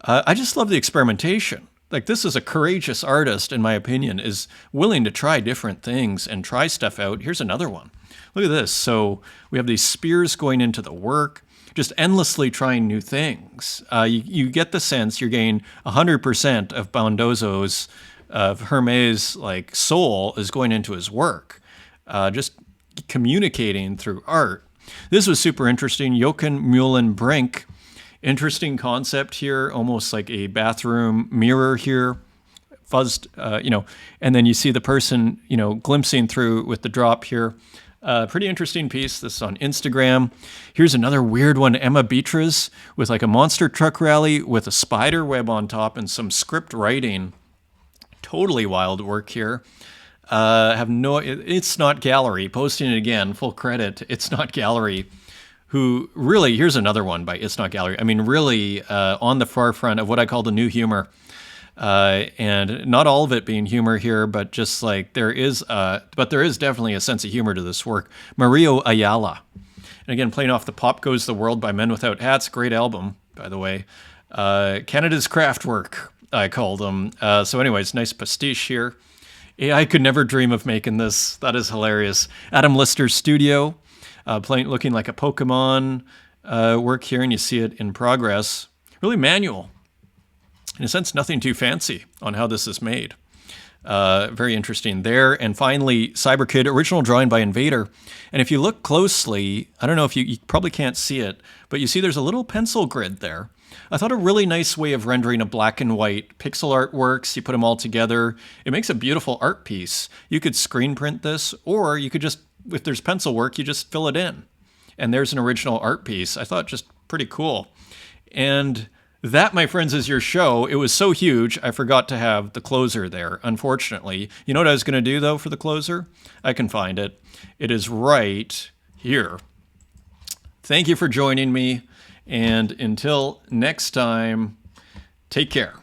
I just love the experimentation. Like, this is a courageous artist, in my opinion, is willing to try different things and try stuff out. Here's another one. Look at this. So we have these spears going into the work, just endlessly trying new things. You get the sense you're getting 100% of Bondozo's, of Hermes' like soul is going into his work, just communicating through art. This was super interesting. Jochen Mullen Brink, interesting concept here, almost like a bathroom mirror here, fuzzed, and then you see the person, glimpsing through with the drop here. Pretty interesting piece. This is on Instagram. Here's another weird one, Emma Beatriz, with like a monster truck rally with a spider web on top and some script writing. Totally wild work here. It's Not Gallery, posting it again, full credit, It's Not Gallery, who really, here's another one by It's Not Gallery. I mean, really on the forefront of what I call the new humor. and not all of it being humor here, but just like there is definitely a sense of humor to this work. Mario Ayala. And again, playing off the Pop Goes the World by Men Without Hats. Great album, by the way. Canada's Kraftwerk, I called them. So anyways, nice pastiche here. Yeah, I could never dream of making this. That is hilarious. Adam Lister's studio, looking like a Pokemon work here, and you see it in progress. Really manual. In a sense, nothing too fancy on how this is made. Very interesting there. And finally, CyberKid, original drawing by Invader. And if you look closely, I don't know if you probably can't see it, but you see there's a little pencil grid there. I thought a really nice way of rendering a black and white pixel art works. You put them all together. It makes a beautiful art piece. You could screen print this, or you could just, if there's pencil work, you just fill it in. And there's an original art piece. I thought just pretty cool. And that, my friends, is your show. It was so huge, I forgot to have the closer there, unfortunately. You know what I was going to do, though, for the closer? I can find it. It is right here. Thank you for joining me. And until next time, take care.